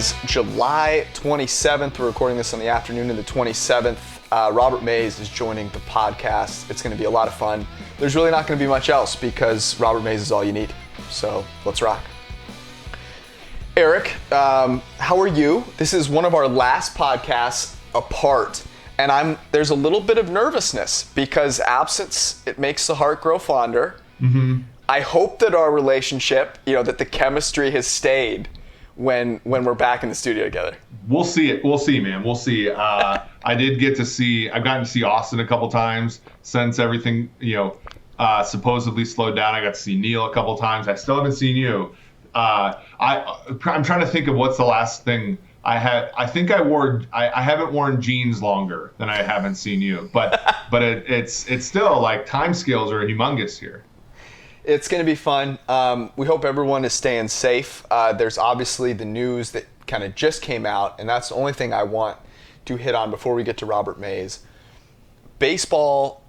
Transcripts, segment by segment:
is July 27th. We're recording this on the afternoon of the 27th. Robert Mays is joining the podcast. It's going to be a lot of fun. There's really not going to be much else because Robert Mays is all you need. So let's rock. Eric, how are you? This is one of our last podcasts apart. And there's a little bit of nervousness because absence, it makes the heart grow fonder. Mm-hmm. I hope that our relationship, that the chemistry has stayed when we're back in the studio together. We'll see it. We'll see, man. We'll see. I've gotten to see Austin a couple times since everything, supposedly slowed down. I got to see Neil a couple times. I still haven't seen you. I'm trying to think of what's the last thing I had. I think I haven't worn jeans longer than I haven't seen you, but it's still like time scales are humongous here. It's going to be fun. We hope everyone is staying safe. There's obviously the news that kind of just came out, and that's the only thing I want to hit on before we get to Robert Mays. Baseball,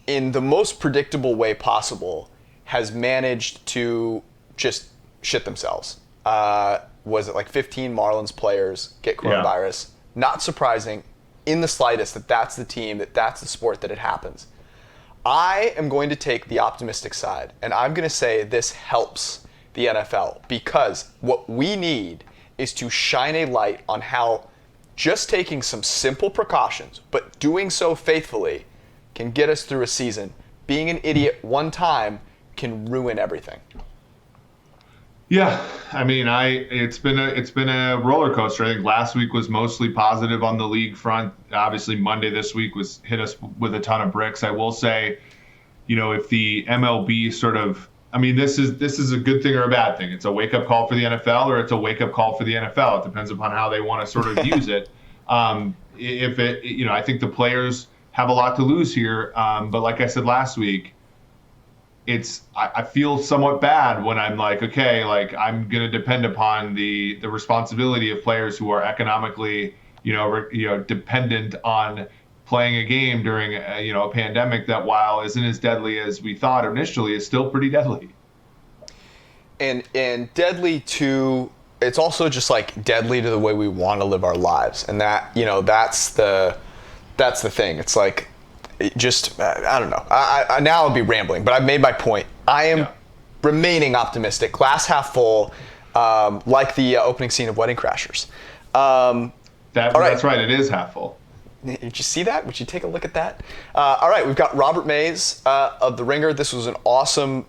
in the most predictable way possible, has managed to just shit themselves. Was it like 15 Marlins players get coronavirus? Yeah. Not surprising in the slightest that that's the team, that's the sport that it happens. I am going to take the optimistic side, and I'm going to say this helps the NFL because what we need is to shine a light on how just taking some simple precautions, but doing so faithfully, can get us through a season. Being an idiot one time can ruin everything. Yeah, I mean, it's been a roller coaster. I think last week was mostly positive on the league front. Obviously, Monday this week hit us with a ton of bricks. I will say, if the MLB this is a good thing or a bad thing. It's a wake up call for the NFL, or it's a wake up call for the NFL. It depends upon how they want to sort of use it. I think the players have a lot to lose here. But like I said last week, I feel somewhat bad when I'm like, okay, like I'm going to depend upon the responsibility of players who are economically, dependent on playing a game during a pandemic that, while isn't as deadly as we thought initially, is still pretty deadly. And deadly to, it's also just like deadly to the way we want to live our lives. And that, that's the thing. It's like, I don't know. I now I'll be rambling, but I've made my point. I am remaining optimistic, glass half full, like the opening scene of Wedding Crashers. That's right. It is half full. Did you see that? Would you take a look at that? All right, we've got Robert Mays of The Ringer. This was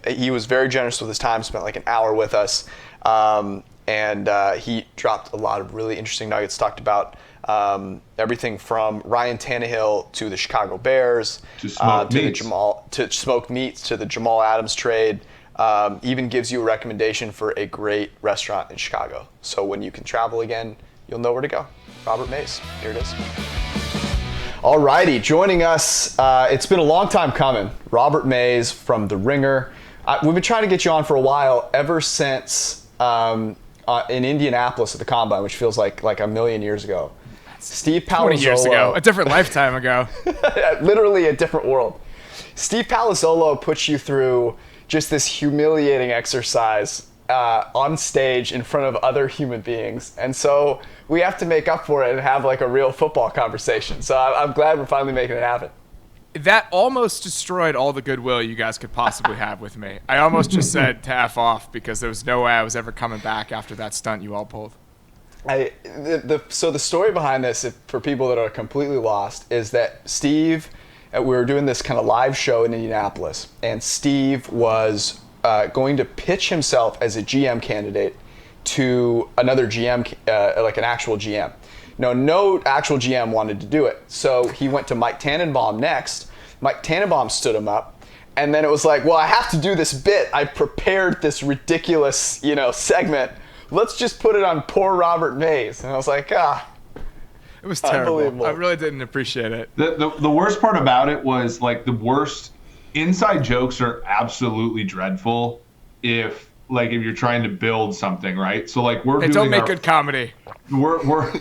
he was very generous with his time, spent like an hour with us, and he dropped a lot of really interesting nuggets, talked about everything from Ryan Tannehill to the Chicago Bears, to smoked meats, to the Jamal Adams trade. Even gives you a recommendation for a great restaurant in Chicago. So when you can travel again, you'll know where to go. Robert Mays, here it is. Alrighty, joining us, it's been a long time coming. Robert Mays from The Ringer. We've been trying to get you on for a while, ever since in Indianapolis at the Combine, which feels like a million years ago. Steve Palazzolo. 20 years ago, a different lifetime ago. Literally a different world. Steve Palazzolo puts you through just this humiliating exercise on stage in front of other human beings. And so we have to make up for it and have like a real football conversation. So I'm glad we're finally making it happen. That almost destroyed all the goodwill you guys could possibly have with me. I almost just said to F off because there was no way I was ever coming back after that stunt you all pulled. So the story behind this, for people that are completely lost, is that Steve, we were doing this kind of live show in Indianapolis, and Steve was going to pitch himself as a GM candidate to another GM, like an actual GM. No actual GM wanted to do it. So he went to Mike Tannenbaum next. Mike Tannenbaum stood him up. And then it was like, well, I have to do this bit. I prepared this ridiculous, segment. Let's just put it on poor Robert Mays. And I was like, it was terrible. I really didn't appreciate it. The worst part about it was like the worst inside jokes are absolutely dreadful if you're trying to build something, right? So like don't make good comedy. We're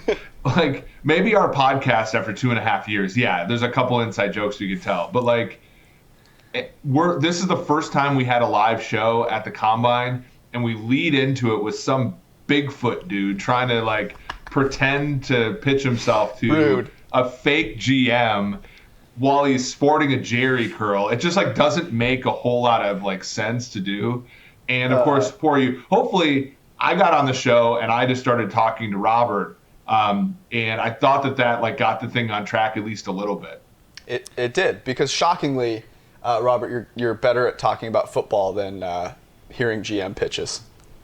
like, maybe our podcast after 2.5 years, there's a couple inside jokes you could tell, but like this is the first time we had a live show at the Combine, and we lead into it with some Bigfoot dude trying to like pretend to pitch himself to Rude. a fake GM while he's sporting a Jerry curl. It just like doesn't make a whole lot of like sense to do. And of course, for you, hopefully I got on the show and I just started talking to Robert. And I thought that like got the thing on track at least a little bit. It did, because shockingly, Robert, you're better at talking about football than hearing GM pitches.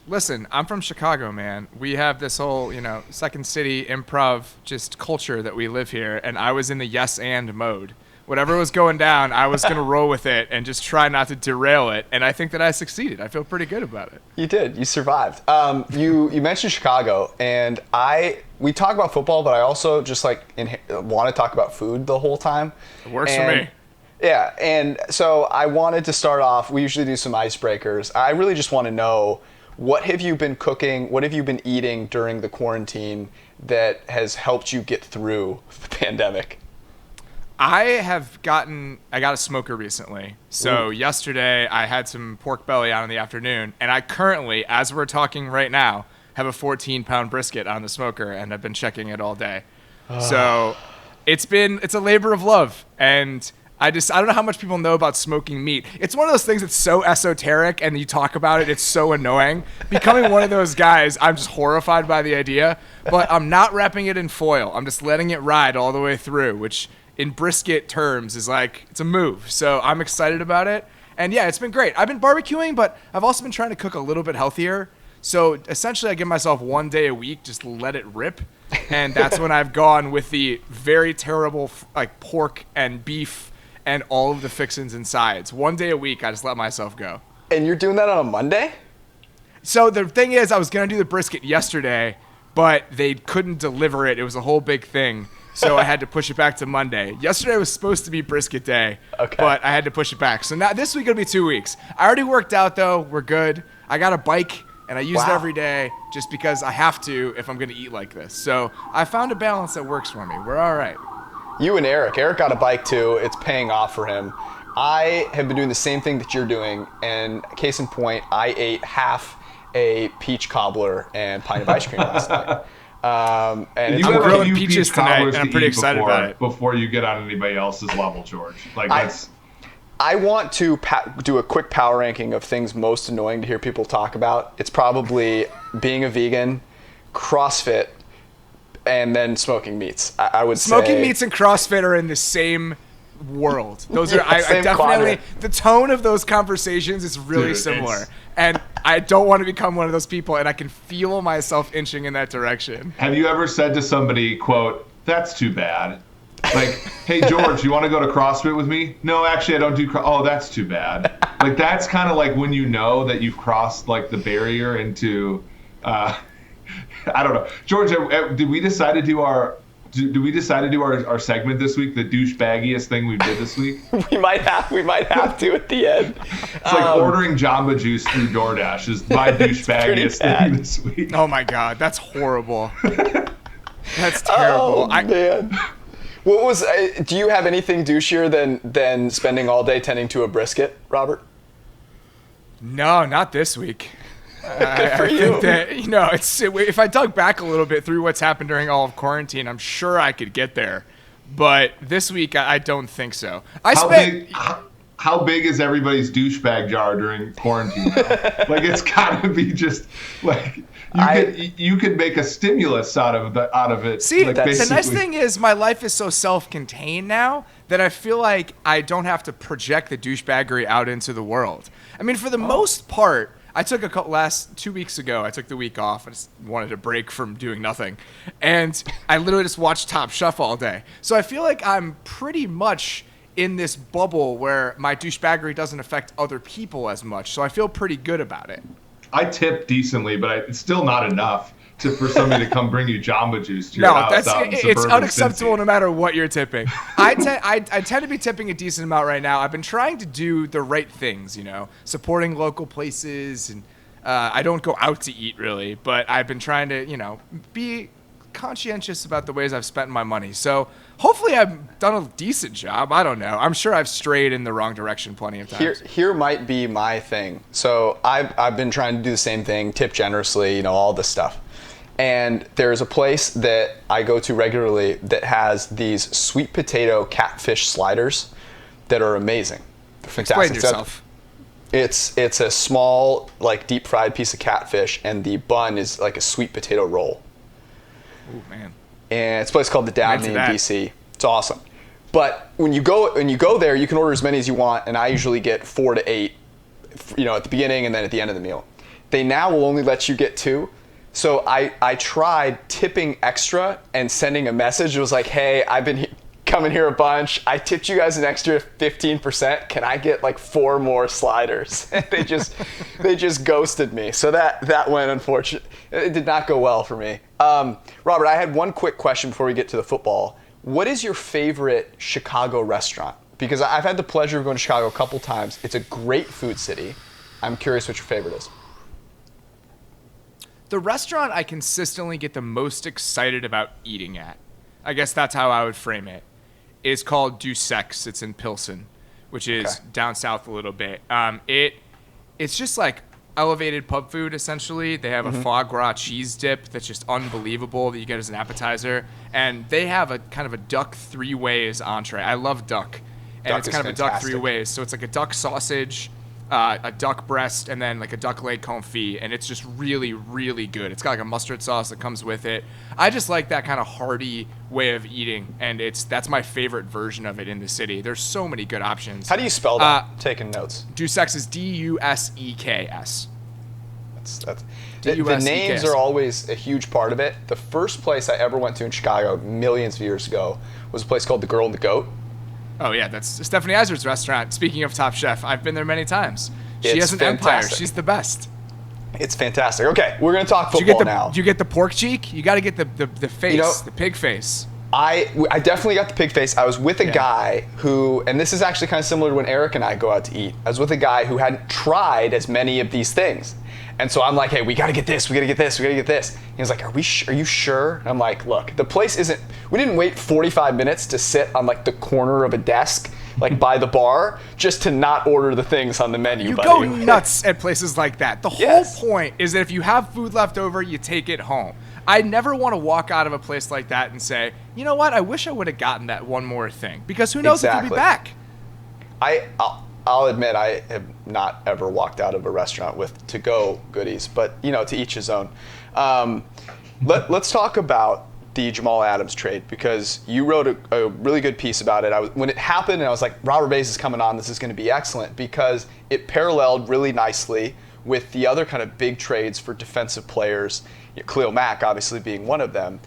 Listen, I'm from Chicago, man. We have this whole, Second City improv just culture that we live here, and I was in the yes and mode. Whatever was going down, I was going to roll with it and just try not to derail it, and I think that I succeeded. I feel pretty good about it. You did. You survived. You mentioned Chicago, and we talk about football, but I also just want to talk about food the whole time. It works for me. Yeah, and so I wanted to start off. We usually do some icebreakers. I really just want to know, what have you been cooking? What have you been eating during the quarantine that has helped you get through the pandemic? I got a smoker recently. So yesterday I had some pork belly on in the afternoon, and I currently, as we're talking right now, have a 14-pound brisket on the smoker, and I've been checking it all day. So it's a labor of love, and I don't know how much people know about smoking meat. It's one of those things that's so esoteric, and you talk about it, it's so annoying. Becoming one of those guys, I'm just horrified by the idea, but I'm not wrapping it in foil. I'm just letting it ride all the way through, which in brisket terms is like, it's a move. So I'm excited about it. And yeah, it's been great. I've been barbecuing, but I've also been trying to cook a little bit healthier. So essentially I give myself one day a week, just let it rip. And that's when I've gone with the very terrible like pork and beef and all of the fixins and sides. One day a week, I just let myself go. And you're doing that on a Monday? So the thing is, I was going to do the brisket yesterday, but they couldn't deliver it. It was a whole big thing. So I had to push it back to Monday. Yesterday was supposed to be brisket day, but I had to push it back. So now this week it'll be 2 weeks. I already worked out, though. We're good. I got a bike, and I use it every day just because I have to if I'm going to eat like this. So I found a balance that works for me. We're all right. You and Eric. Eric got a bike, too. It's paying off for him. I have been doing the same thing that you're doing, and case in point, I ate half a peach cobbler and pint of ice cream last night. And you I'm have a grilling few peaches peach tonight, cobblers and I'm to pretty eat excited about it. before you get on anybody else's level, George. Like that's. I want to do a quick power ranking of things most annoying to hear people talk about. It's probably being a vegan, CrossFit, and then smoking meats. I would say Smoking meats and CrossFit are in the same world. Those are I same definitely quadrant. the tone of those conversations is really Dude, similar. And I don't want to become one of those people, and I can feel myself inching in that direction. Have you ever said to somebody, quote, "That's too bad"? Like, hey, George, you want to go to CrossFit with me? No, actually, I don't do Oh, that's too bad. Like, that's kind of like when you know that you've crossed, like, the barrier into, I don't know. George, did we decide to do our segment this week, the douchebaggiest thing we did this week? we might have to at the end. It's like ordering Jamba Juice through DoorDash is my douchebaggiest thing this week. Oh my God, that's horrible. That's terrible. Oh, man. What was? Do you have anything douchier than spending all day tending to a brisket, Robert? No, not this week. Good for I you. think that, if I dug back a little bit through what's happened during all of quarantine, I'm sure I could get there. But this week, I don't think so. How big is everybody's douchebag jar during quarantine now? Like, it's got to be just like you could make a stimulus out of it. See, like, the basically. nice thing is my life is so self-contained now that I feel like I don't have to project the douchebaggery out into the world. I mean, for the most part, I took 2 weeks ago, I took the week off. I just wanted a break from doing nothing. And I literally just watched Top Chef all day. So I feel like I'm pretty much in this bubble where my douchebaggery doesn't affect other people as much. So I feel pretty good about it. I tip decently, but it's still not enough for somebody to come bring you Jamba Juice to your house out in it's suburban unacceptable Cincy. no matter what you're tipping. I tend to be tipping a decent amount right now. I've been trying to do the right things, supporting local places, and I don't go out to eat really, but I've been trying to, be conscientious about the ways I've spent my money. So hopefully I've done a decent job. I don't know. I'm sure I've strayed in the wrong direction plenty of times. Here might be my thing. So I've been trying to do the same thing, tip generously, all this stuff. And there's a place that I go to regularly that has these sweet potato catfish sliders that are amazing. They're fantastic. Explain yourself. It's a small, like, deep fried piece of catfish, and the bun is like a sweet potato roll. Ooh, man. And it's a place called the Dabney in DC. It's awesome. But when you go there, you can order as many as you want, and I usually get 4 to 8, at the beginning and then at the end of the meal. They now will only let you get 2. So I tried tipping extra and sending a message. It was like, hey, I've been coming here a bunch. I tipped you guys an extra 15%. Can I get like 4 more sliders? And they just ghosted me. So that went unfortunate. It did not go well for me. Robert, I had one quick question before we get to the football. What is your favorite Chicago restaurant? Because I've had the pleasure of going to Chicago a couple times. It's a great food city. I'm curious what your favorite is. The restaurant I consistently get the most excited about eating at, I guess that's how I would frame it, is called Du Sex. It's in Pilsen, which is down south a little bit. It's just like elevated pub food, essentially. They have a foie gras cheese dip that's just unbelievable that you get as an appetizer. And they have a kind of a duck 3 ways entree. I love duck. And Duck it's is kind of a duck fantastic. 3 ways. So it's like a duck sausage, a duck breast, and then like a duck leg confit, and it's just really, really good. It's got like a mustard sauce that comes with it. I just like that kind of hearty way of eating, and that's my favorite version of it in the city. There's so many good options. How do you spell that? Taking notes. Du Sex is D-U-S-E-K-S. The names are always a huge part of it. The first place I ever went to in Chicago millions of years ago was a place called The Girl and the Goat. Oh, yeah, that's Stephanie Izard's restaurant. Speaking of Top Chef, I've been there many times. She It's has an empire. fantastic. She's the best. It's fantastic. Okay, we're going to talk football now. Do you get the pork cheek? You got to get the face, the pig face. I definitely got the pig face. I was with a guy who, and this is actually kind of similar to when Eric and I go out to eat. I was with a guy who hadn't tried as many of these things. And so I'm like, hey, we got to get this, we got to get this, we got to get this. He was like, are you sure? And I'm like, look, the place we didn't wait 45 minutes to sit on like the corner of a desk, like by the bar, just to not order the things on the menu, You buddy. go nuts at places like that. The whole point is that if you have food left over, you take it home. I never want to walk out of a place like that and say, you know what, I wish I would have gotten that one more thing. Because who knows if you'll be back. I'll admit I have not ever walked out of a restaurant with to-go goodies, but to each his own. Let's talk about the Jamal Adams trade, because you wrote a really good piece about it. When it happened, and I was like, Robert Mays is coming on. This is going to be excellent, because it paralleled really nicely with the other kind of big trades for defensive players, Khalil Mack obviously being one of them.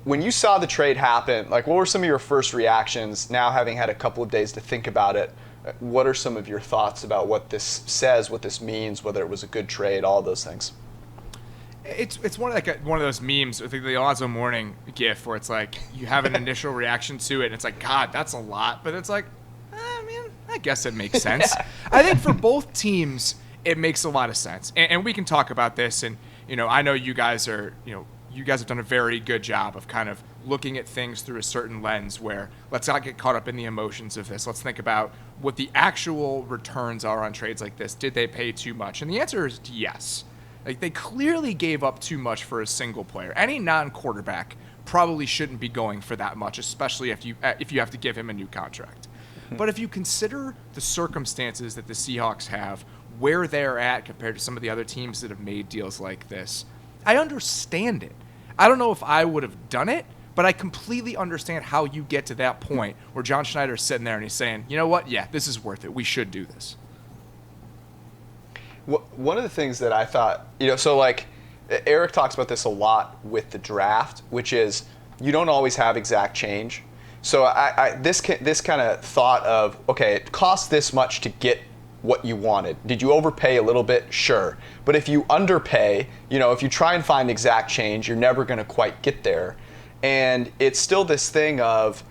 When you saw the trade happen, like, what were some of your first reactions now, having had a couple of days to think about it? What are some of your thoughts about what this says, what this means, whether it was a good trade, all those things? It's one of those memes, I think the Alonzo Mourning gif, where it's like you have an initial reaction to it, and it's like, God, that's a lot, but it's like, I guess it makes sense. Yeah. I think for both teams, it makes a lot of sense, and we can talk about this. And I know you guys have done a very good job of kind of looking at things through a certain lens where let's not get caught up in the emotions of this. Let's think about what the actual returns are on trades like this. Did they pay too much? And the answer is yes. Like, they clearly gave up too much for a single player. Any non-quarterback probably shouldn't be going for that much, especially if you have to give him a new contract. But if you consider the circumstances that the Seahawks have, where they're at compared to some of the other teams that have made deals like this, I understand it. I don't know if I would have done it, but I completely understand how you get to that point where John Schneider's sitting there and he's saying, you know what? Yeah, this is worth it. We should do this. One of the things that I thought, so like Eric talks about this a lot with the draft, which is you don't always have exact change. So this kind of thought of, okay, it costs this much to get what you wanted. Did you overpay a little bit? Sure. But if you underpay, if you try and find exact change, you're never going to quite get there. And it's still this thing of,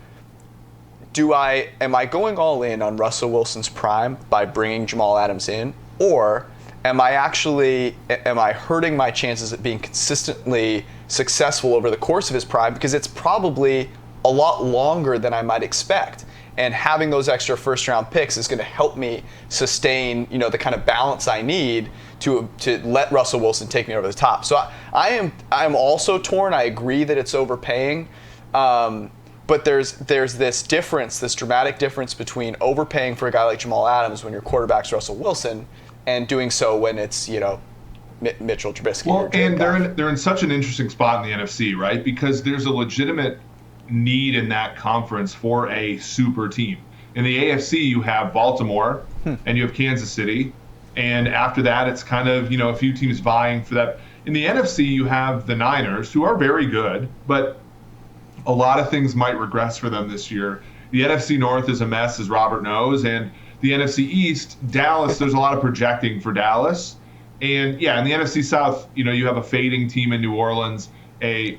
am I going all in on Russell Wilson's prime by bringing Jamal Adams in, or am I hurting my chances at being consistently successful over the course of his prime, because it's probably a lot longer than I might expect. And having those extra first-round picks is going to help me sustain, the kind of balance I need to let Russell Wilson take me over the top. So I'm also torn. I agree that it's overpaying, but there's this difference, this dramatic difference between overpaying for a guy like Jamal Adams when your quarterback's Russell Wilson, and doing so when it's Mitchell Trubisky. Well, and they're in such an interesting spot in the NFC, right? Because there's a legitimate need in that conference for a super team. In the AFC, you have Baltimore and you have Kansas City, and after that, it's kind of a few teams vying for that. In the NFC, you have the Niners, who are very good, but a lot of things might regress for them this year. The NFC North is a mess, as Robert knows, and the NFC East, Dallas, there's a lot of projecting for Dallas. And yeah, in the NFC South, you have a fading team in New Orleans, a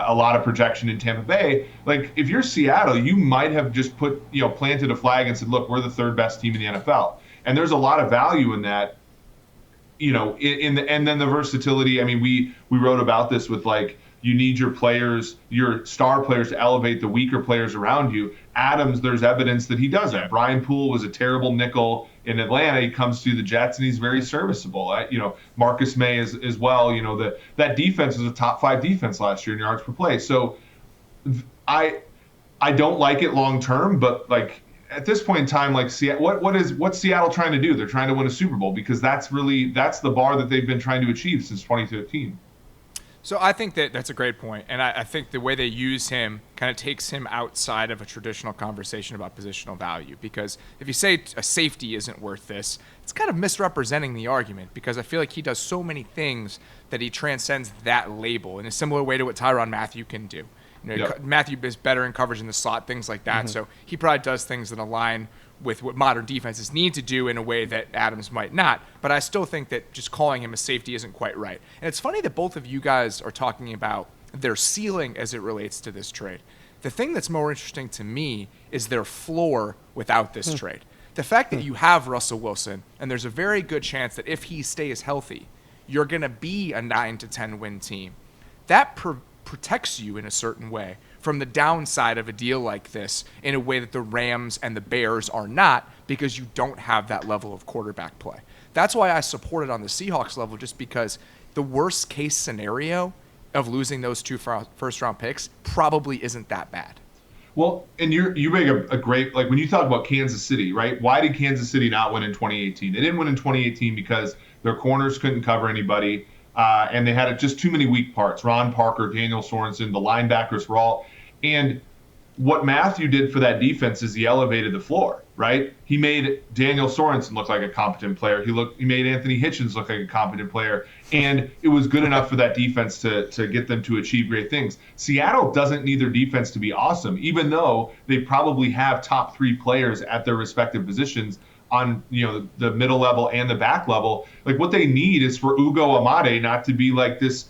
lot of projection in Tampa Bay. Like, if you're Seattle, you might have just planted a flag and said, look, we're the third best team in the NFL. And there's a lot of value in that, and then the versatility. I mean, we wrote about this with, like, you need your players, your star players, to elevate the weaker players around you. Adams, there's evidence that he does that. Brian Poole was a terrible nickel in Atlanta. He comes to the Jets and he's very serviceable. Marcus May as well. That defense was a top 5 defense last year in yards per play. So I don't like it long term, but like at this point in time, like what's Seattle trying to do? They're trying to win a Super Bowl, because that's the bar that they've been trying to achieve since 2013. So I think that's a great point, and I think the way they use him kind of takes him outside of a traditional conversation about positional value, because if you say a safety isn't worth this, it's kind of misrepresenting the argument, because I feel like he does so many things that he transcends that label in a similar way to what Tyrann Mathieu can do. Yep. Mathieu is better in coverage in the slot, things like that, so he probably does things that align with what modern defenses need to do in a way that Adams might not. But I still think that just calling him a safety isn't quite right. And it's funny that both of you guys are talking about their ceiling as it relates to this trade. The thing that's more interesting to me is their floor without this trade. The fact that you have Russell Wilson, and there's a very good chance that if he stays healthy, you're going to be a 9 to 10 win team. That protects you in a certain way from the downside of a deal like this, in a way that the Rams and the Bears are not, because you don't have that level of quarterback play. That's why I support it on the Seahawks level, just because the worst case scenario of losing those 2 first round picks probably isn't that bad. Well, and you make a great, like, when you talk about Kansas City, right? Why did Kansas City not win in 2018? They didn't win in 2018 because their corners couldn't cover anybody, and they had just too many weak parts. Ron Parker, Daniel Sorensen, the linebackers were all. And what Matthew did for that defense is he elevated the floor, right? He made Daniel Sorensen look like a competent player. He made Anthony Hitchens look like a competent player. And it was good enough for that defense to get them to achieve great things. Seattle doesn't need their defense to be awesome, even though they probably have top 3 players at their respective positions on the middle level and the back level. Like, what they need is for Ugo Amade not to be like this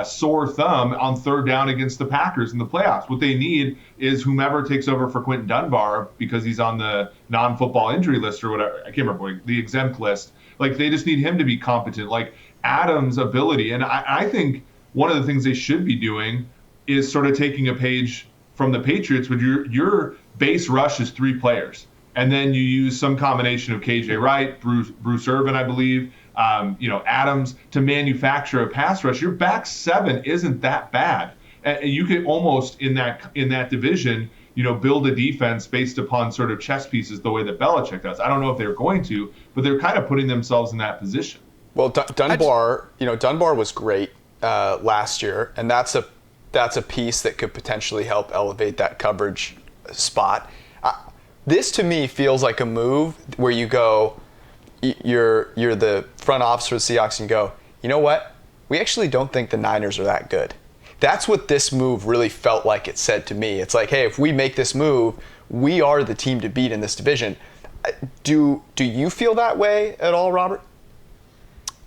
sore thumb on third down against the Packers in the playoffs. What they need is whomever takes over for Quentin Dunbar, because he's on the non-football injury list or whatever. I can't remember, the exempt list. Like, they just need him to be competent. Like, Adams' ability. And I think one of the things they should be doing is sort of taking a page from the Patriots, when your base rush is 3 players. And then you use some combination of KJ Wright, Bruce Irvin, I believe, Adams, to manufacture a pass rush. Your back 7 isn't that bad. And you can almost, in that division, build a defense based upon sort of chess pieces, the way that Belichick does. I don't know if they're going to, but they're kind of putting themselves in that position. Well, Dunbar was great last year, and that's a piece that could potentially help elevate that coverage spot. This to me feels like a move where you go, you're the front office for the Seahawks, and you go, you know what? We actually don't think the Niners are that good. That's what this move really felt like it said to me. It's like, hey, if we make this move, we are the team to beat in this division. Do you feel that way at all, Robert?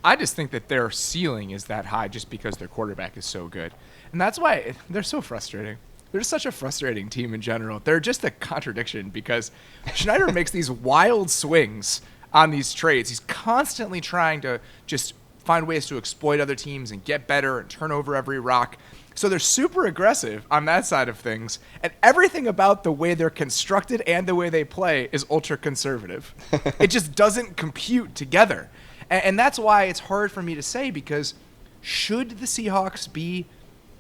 I just think that their ceiling is that high just because their quarterback is so good. And that's why they're so frustrating. They're such a frustrating team in general. They're just a contradiction, because Schneider makes these wild swings on these trades. He's constantly trying to just find ways to exploit other teams and get better and turn over every rock. So they're super aggressive on that side of things, and everything about the way they're constructed and the way they play is ultra conservative. It just doesn't compute together. And that's why it's hard for me to say, because should the Seahawks be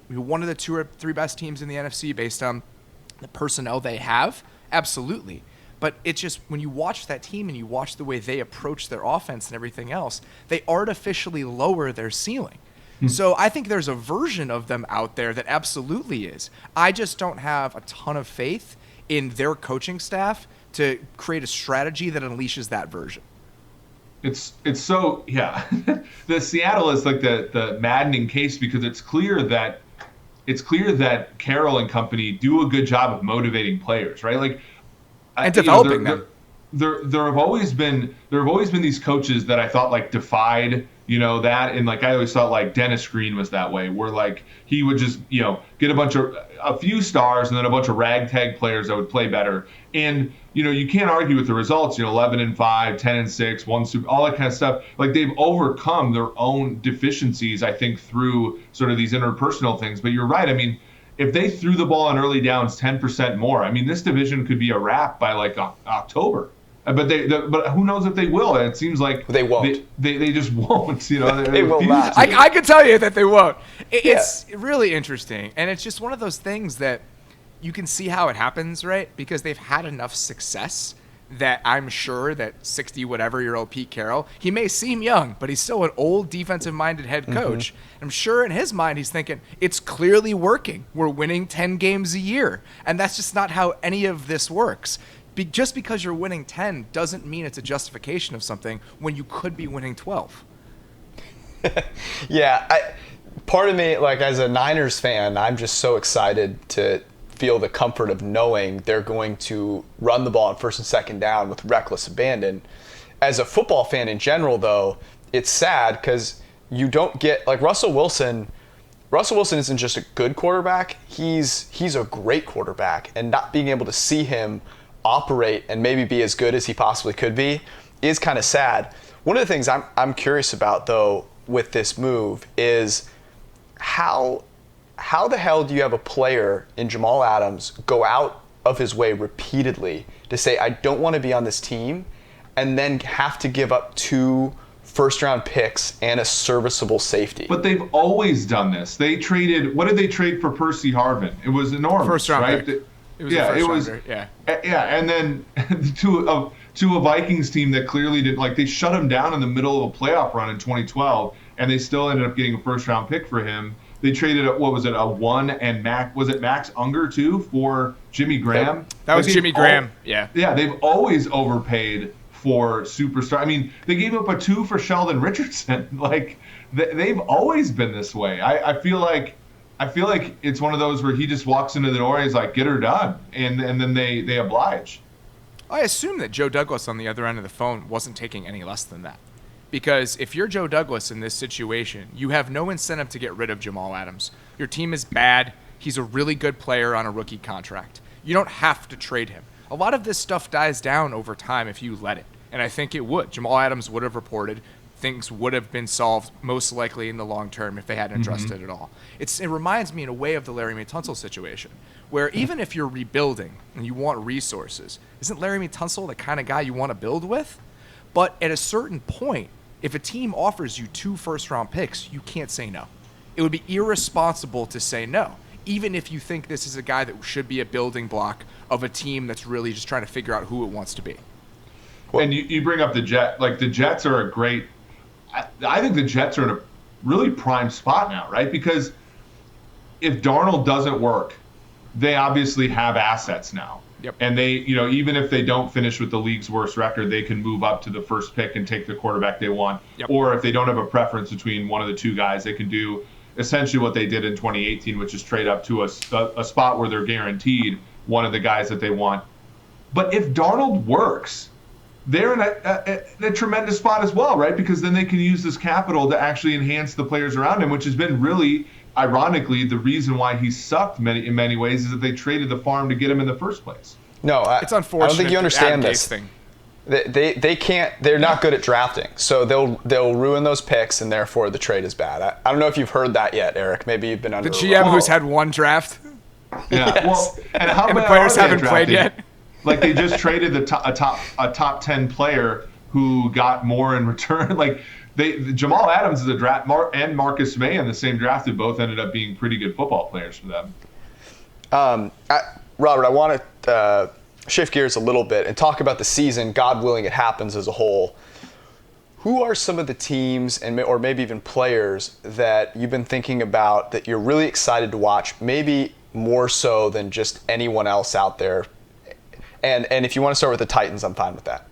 one of the 2 or 3 best teams in the NFC based on the personnel they have? Absolutely. But it's just when you watch that team and you watch the way they approach their offense and everything else, they artificially lower their ceiling. So I think there's a version of them out there that absolutely is. I just don't have a ton of faith in their coaching staff to create a strategy that unleashes that version. It's so, yeah. The Seattle is like the maddening case, because it's clear that Carroll and company do a good job of motivating players, right? Like, and developing them. There have always been these coaches that I thought like defied, that, and like I always thought like Dennis Green was that way, where like he would just get a few stars and then a bunch of ragtag players that would play better, and you can't argue with the results. 11-5, 10-6, one Super, all that kind of stuff. Like they've overcome their own deficiencies, I think, through sort of these interpersonal things. But you're right. I mean, if they threw the ball on early downs 10% more, I mean, this division could be a wrap by like October. But who knows if they will? And it seems like they won't. They just won't. They will not. I can tell you that they won't. It's really interesting, and it's just one of those things that you can see how it happens, right? Because they've had enough success that I'm sure that 60-whatever-year-old Pete Carroll, he may seem young, but he's still an old defensive-minded head coach. I'm sure in his mind he's thinking, it's clearly working. We're winning 10 games a year, and that's just not how any of this works. Just because you're winning 10 doesn't mean it's a justification of something when you could be winning 12. Yeah, part of me, like as a Niners fan, I'm just so excited to feel the comfort of knowing they're going to run the ball on first and second down with reckless abandon. As a football fan in general, though, it's sad because you don't get, like Russell Wilson isn't just a good quarterback, he's a great quarterback, and not being able to see him operate and maybe be as good as he possibly could be is kind of sad. One of the things I'm curious about, though, with this move is how the hell do you have a player in Jamal Adams go out of his way repeatedly to say, I don't want to be on this team, and then have to give up 2 first-round picks and a serviceable safety? But they've always done this. They traded, what did they trade for Percy Harvin? It was enormous, first-round right? pick. It was a first-rounder, yeah. Yeah, and then to a Vikings team that clearly didn't, like, they shut him down in the middle of a playoff run in 2012, and they still ended up getting a first-round pick for him. They traded, a 1 and Max Unger, too, for Jimmy Graham? That was Jimmy Graham, yeah. Yeah, they've always overpaid for superstar. I mean, they gave up a 2 for Sheldon Richardson. Like, they've always been this way. I feel like it's one of those where he just walks into the door and he's like, get her done. And then they oblige. I assume that Joe Douglas on the other end of the phone wasn't taking any less than that. Because if you're Joe Douglas in this situation, you have no incentive to get rid of Jamal Adams. Your team is bad. He's a really good player on a rookie contract. You don't have to trade him. A lot of this stuff dies down over time if you let it. And I think it would. Jamal Adams would have reported. Things would have been solved most likely in the long term if they hadn't addressed it at all. It reminds me in a way of the Laremy Tunsil situation, where even if you're rebuilding and you want resources, isn't Laremy Tunsil the kind of guy you want to build with? But at a certain point, if a team offers you 2 first-round picks, you can't say no. It would be irresponsible to say no, even if you think this is a guy that should be a building block of a team that's really just trying to figure out who it wants to be. And you bring up the Jets. Like, the Jets are a great – I think the Jets are in a really prime spot now, right? Because if Darnold doesn't work, they obviously have assets now. Yep. And they, even if they don't finish with the league's worst record, they can move up to the first pick and take the quarterback they want. Yep. Or if they don't have a preference between one of the 2 guys, they can do essentially what they did in 2018, which is trade up to a spot where they're guaranteed one of the guys that they want. But if Darnold works, they're in a tremendous spot as well, right? Because then they can use this capital to actually enhance the players around him, which has been really, ironically, the reason why he sucked in many ways is that they traded the farm to get him in the first place. No, it's unfortunate. I don't think you understand this. Thing. They can't. They're not good at drafting, so they'll ruin those picks, and therefore the trade is bad. I don't know if you've heard that yet, Eric. Maybe you've been under The a GM rock. who's had one draft. Yeah. Yes. Well, and how And the bad players are they at haven't played drafting? yet. Like they just traded a top 10 player who got more in return. Like Jamal Adams is a draft, and Marcus May in the same draft who both ended up being pretty good football players for them. Robert, I want to shift gears a little bit and talk about the season. God willing, it happens as a whole. Who are some of the teams or maybe even players that you've been thinking about that you're really excited to watch, maybe more so than just anyone else out there? And if you want to start with the Titans, I'm fine with that.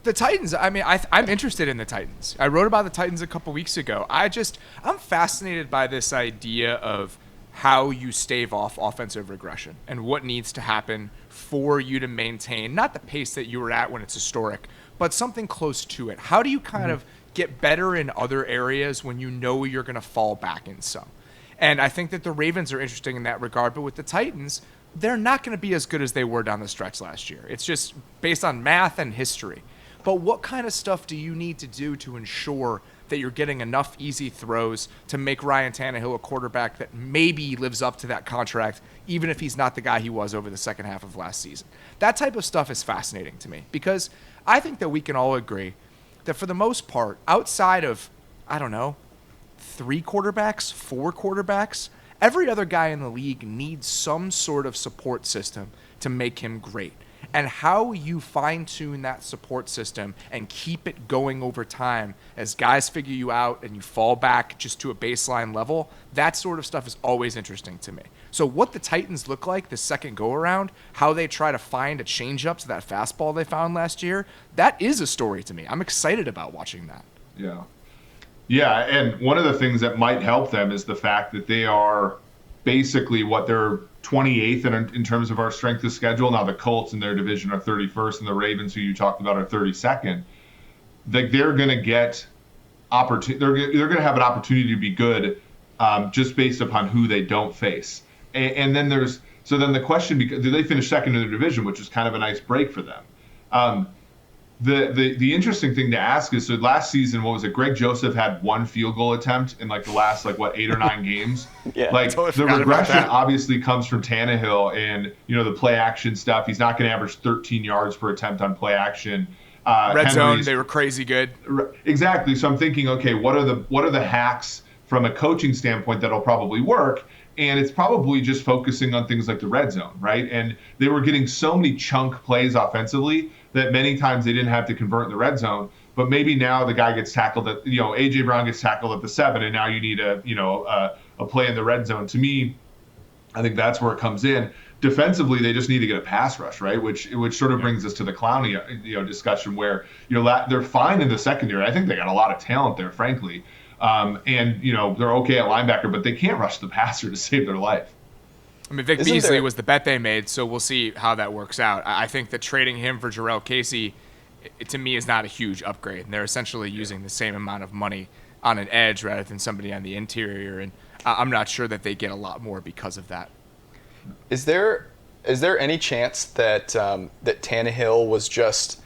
The Titans, I mean, I'm interested in the Titans. I wrote about the Titans a couple weeks ago. I'm fascinated by this idea of how you stave off offensive regression and what needs to happen for you to maintain, not the pace that you were at when it's historic, but something close to it. How do you kind of get better in other areas when you know you're going to fall back in some? And I think that the Ravens are interesting in that regard, but with the Titans, they're not going to be as good as they were down the stretch last year. It's just based on math and history. But what kind of stuff do you need to do to ensure that you're getting enough easy throws to make Ryan Tannehill a quarterback that maybe lives up to that contract, even if he's not the guy he was over the second half of last season? That type of stuff is fascinating to me because I think that we can all agree that for the most part, outside of, I don't know, 3 quarterbacks, 4 quarterbacks, every other guy in the league needs some sort of support system to make him great. And how you fine-tune that support system and keep it going over time as guys figure you out and you fall back just to a baseline level, that sort of stuff is always interesting to me. So what the Titans look like the second go-around, how they try to find a change-up to that fastball they found last year, that is a story to me. I'm excited about watching that. Yeah. Yeah, and one of the things that might help them is the fact that they are basically what they're 28th in terms of our strength of schedule. Now the Colts in their division are 31st, and the Ravens, who you talked about, are 32nd. Like they're going to get opportunity. They're going to have an opportunity to be good, just based upon who they don't face. And then then the question becomes, do they finish second in their division, which is kind of a nice break for them. The interesting thing to ask is, so last season, what was it? Greg Joseph had 1 field goal attempt in like the last 8 or 9 games. Yeah, like totally the forgot about regression that. obviously comes from Tannehill and the play action stuff. He's not going to average 13 yards per attempt on play action. Red zone, they were crazy good. Exactly. So I'm thinking, okay, what are the hacks from a coaching standpoint that'll probably work? And it's probably just focusing on things like the red zone, right? And they were getting so many chunk plays offensively that many times they didn't have to convert in the red zone. But maybe now the guy gets tackled at, A.J. Brown gets tackled at the 7, and now you need a play in the red zone. To me, I think that's where it comes in. Defensively, they just need to get a pass rush, right? Which sort of brings us to the Clowney, discussion where they're fine in the secondary. I think they got a lot of talent there, frankly. And they're okay at linebacker, but they can't rush the passer to save their life. I mean, Vic Beasley was the bet they made, so we'll see how that works out. I think that trading him for Jarrell Casey, to me, is not a huge upgrade. And they're essentially using the same amount of money on an edge rather than somebody on the interior. And I'm not sure that they get a lot more because of that. Is there any chance that that Tannehill was just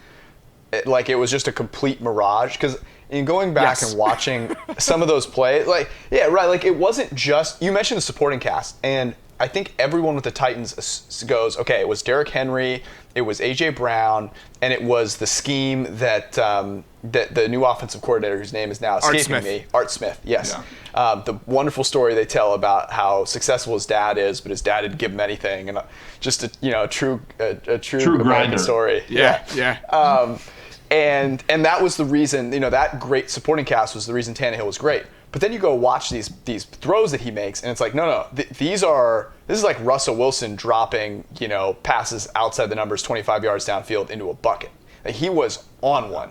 it was just a complete mirage? Because in going back and watching some of those plays, it wasn't just, you mentioned the supporting cast, and I think everyone with the Titans goes, okay, it was Derrick Henry, it was A.J. Brown, and it was the scheme that the new offensive coordinator, whose name is now escaping me, Art Smith, yes. Yeah. The wonderful story they tell about how successful his dad is, but his dad didn't give him anything, and just a true American grinder story. Yeah. And that was the reason, that great supporting cast was the reason Tannehill was great. But then you go watch these throws that he makes, and it's like, no, this is like Russell Wilson dropping, passes outside the numbers 25 yards downfield into a bucket. Like, he was on one.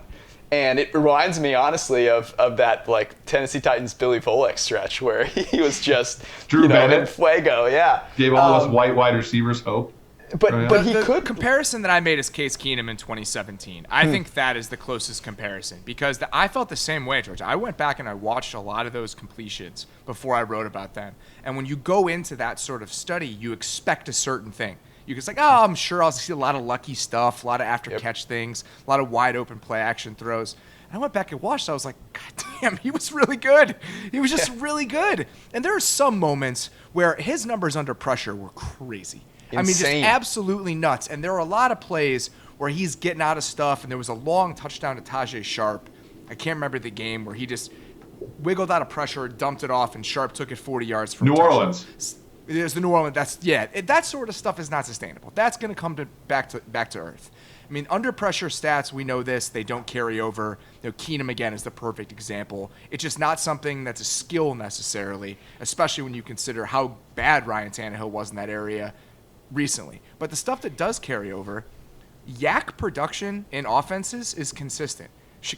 And it reminds me, honestly, of that Tennessee Titans Billy Volek stretch where he was just, Drew Bennett in fuego, yeah. Gave all us white wide receivers hope. But he could. Comparison that I made is Case Keenum in 2017. I think that is the closest comparison because I felt the same way, George. I went back and I watched a lot of those completions before I wrote about them. And when you go into that sort of study, you expect a certain thing. you could say, oh, I'm sure I'll see a lot of lucky stuff, a lot of after catch things, a lot of wide open play action throws. And I went back and watched. I was like, God damn, he was really good. He was just really good. And there are some moments where his numbers under pressure were crazy. Insane. I mean, just absolutely nuts. And there are a lot of plays where he's getting out of stuff, and there was a long touchdown to Tajay Sharp. I can't remember the game where he just wiggled out of pressure, dumped it off, and Sharp took it 40 yards from New Orleans. There's the New Orleans. That sort of stuff is not sustainable. That's going to come back to earth. I mean, under pressure stats, we know this. They don't carry over. Keenum, again, is the perfect example. It's just not something that's a skill necessarily, especially when you consider how bad Ryan Tannehill was in that area recently. But the stuff that does carry over, yak production in offenses is consistent.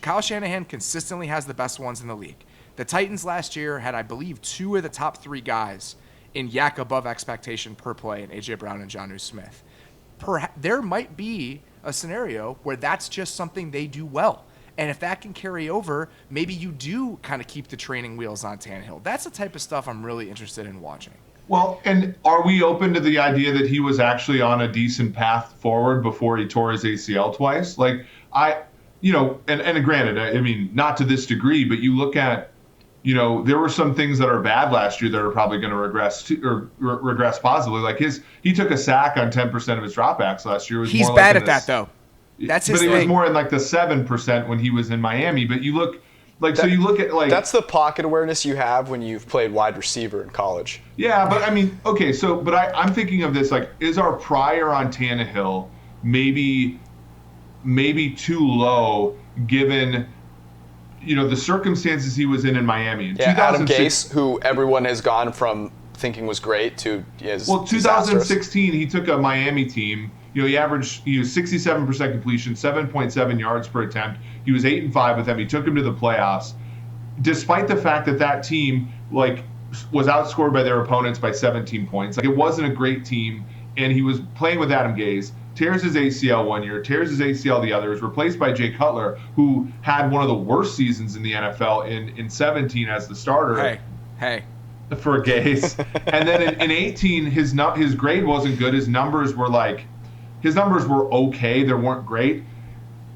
Kyle Shanahan consistently has the best ones in the league. The Titans last year had, I believe, 2 of the top 3 guys in yak above expectation per play in A.J. Brown and Jonnu Smith. There might be a scenario where that's just something they do well. And if that can carry over, maybe you do kind of keep the training wheels on Tannehill. That's the type of stuff I'm really interested in watching. Well, and are we open to the idea that he was actually on a decent path forward before he tore his ACL twice? And granted, I mean, not to this degree, but you look at, there were some things that are bad last year that are probably going to regress positively. Like he took a sack on 10% of his dropbacks last year. He's bad at that, though. That's his thing. But it was more in like the 7% when he was in Miami. But you look at that's the pocket awareness you have when you've played wide receiver in college. Yeah, but I mean, okay, I'm thinking of this, like, is our prior on Tannehill maybe too low given the circumstances he was in Miami? Adam Gase, who everyone has gone from thinking was great to is 2016 he took a Miami team. He averaged 67% completion, 7.7 yards per attempt. He was 8-5 with them. He took him to the playoffs, despite the fact that team was outscored by their opponents by 17 points. It wasn't a great team, and he was playing with Adam Gase. Tears his ACL one year, tears his ACL the other, is replaced by Jay Cutler, who had one of the worst seasons in the NFL in 17 as the starter. Hey. For Gase. And then in 18, his grade wasn't good. His numbers were okay. They weren't great.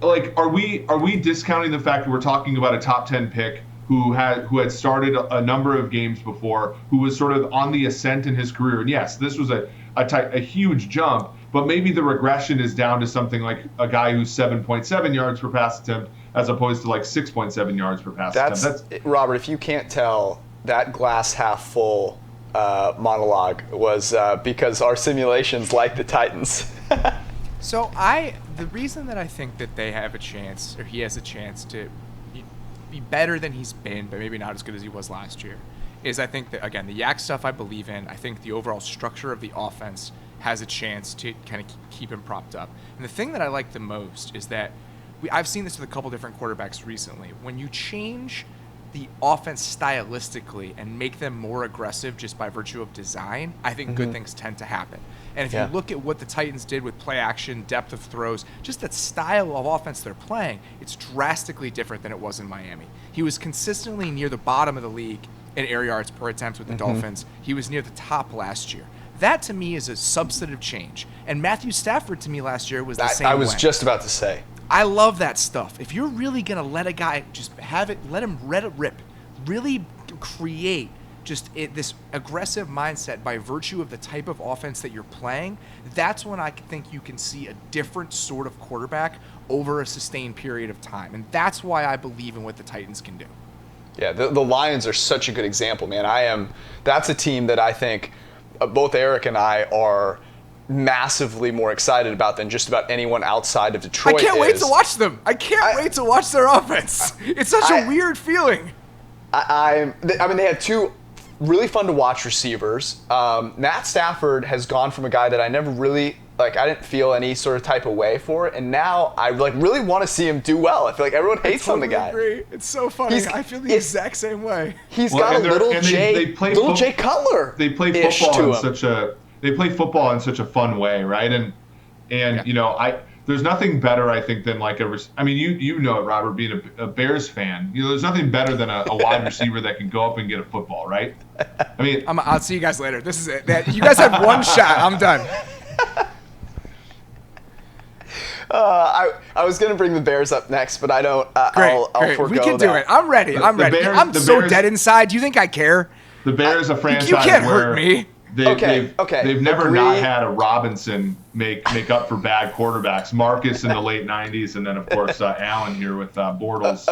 Are we discounting the fact that we're talking about a top 10 pick who had started a number of games before, who was sort of on the ascent in his career? And yes, this was a huge jump, but maybe the regression is down to something like a guy who's 7.7 yards per pass attempt as opposed to 6.7 yards per pass attempt. That's Robert, if you can't tell, that glass half full monologue was because our simulations like the Titans. So the reason that I think that they have a chance, or he has a chance to be better than he's been, but maybe not as good as he was last year, is I think that, again, the yak stuff I believe in. I think the overall structure of the offense has a chance to kind of keep him propped up. And the thing that I like the most is that I've seen this with a couple different quarterbacks recently. When you change the offense stylistically and make them more aggressive just by virtue of design, I think good things tend to happen. And if you look at what the Titans did with play action, depth of throws, just that style of offense they're playing, it's drastically different than it was in Miami. He was consistently near the bottom of the league in air yards per attempt with the Dolphins. He was near the top last year. That, to me, is a substantive change. And Matthew Stafford, to me, last year was the same way. I was just about to say. I love that stuff. If you're really going to let a guy just let him rip, really create just this aggressive mindset by virtue of the type of offense that you're playing, that's when I think you can see a different sort of quarterback over a sustained period of time. And that's why I believe in what the Titans can do. Yeah, the Lions are such a good example, man. That's a team that I think both Eric and I are massively more excited about than just about anyone outside of Detroit. I can't wait to watch them. I can't wait to watch their offense. It's such a weird feeling. I mean, they had 2 really fun to watch receivers. Matt Stafford has gone from a guy that I never really I didn't feel any sort of type of way for it, and now I really want to see him do well. I feel like everyone hates on the guy. Agree. It's so funny. I feel the exact same way. He's got a little Jay Cutler. They play football in such a fun way, right? And there's nothing better, I think, than you know it, Robert, being a Bears fan. There's nothing better than a wide receiver that can go up and get a football, right? I mean, I'll see you guys later. This is it. You guys have one shot. I'm done. I was going to bring the Bears up next, but I don't. Great, I'll forego we can that. do it. I'm ready. I'm ready. Bears, I'm so Bears, dead inside. Do you think I care? The Bears are a franchise You can't where hurt me. They've never Agree. not had a Robinson make up for bad quarterbacks. Marcus in the late 90s, and then, of course, Allen here with Bortles.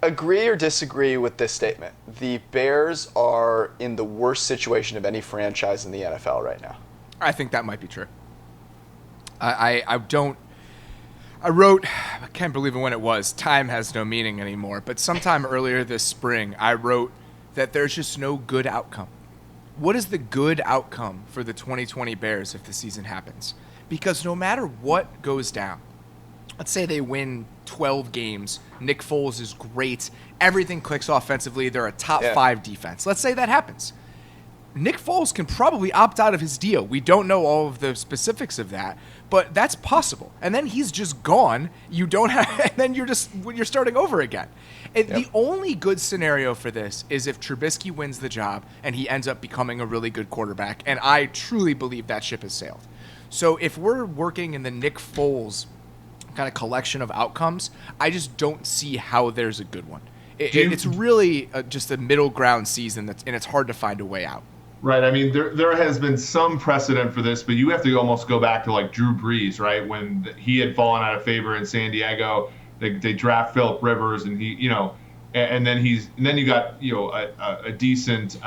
Agree or disagree with this statement? The Bears are in the worst situation of any franchise in the NFL right now. I think that might be true. I don't. I wrote, I can't believe it when it was. Time has no meaning anymore. But sometime earlier this spring, I wrote that there's just no good outcome. What is the good outcome for the 2020 Bears if the season happens? Because no matter what goes down, let's say they win 12 games, Nick Foles is great, everything clicks offensively, they're a top 5 defense. Let's say that happens. Nick Foles can probably opt out of his deal. We don't know all of the specifics of that, but that's possible. And then he's just gone. You don't have, and then you're starting over again. And the only good scenario for this is if Trubisky wins the job and he ends up becoming a really good quarterback. And I truly believe that ship has sailed. So if we're working in the Nick Foles kind of collection of outcomes, I just don't see how there's a good one. It's really just a middle ground season, and it's hard to find a way out. Right. I mean, there has been some precedent for this, but you have to almost go back to like Drew Brees, right? When he had fallen out of favor in San Diego, they draft Phillip Rivers, and and then you got a decent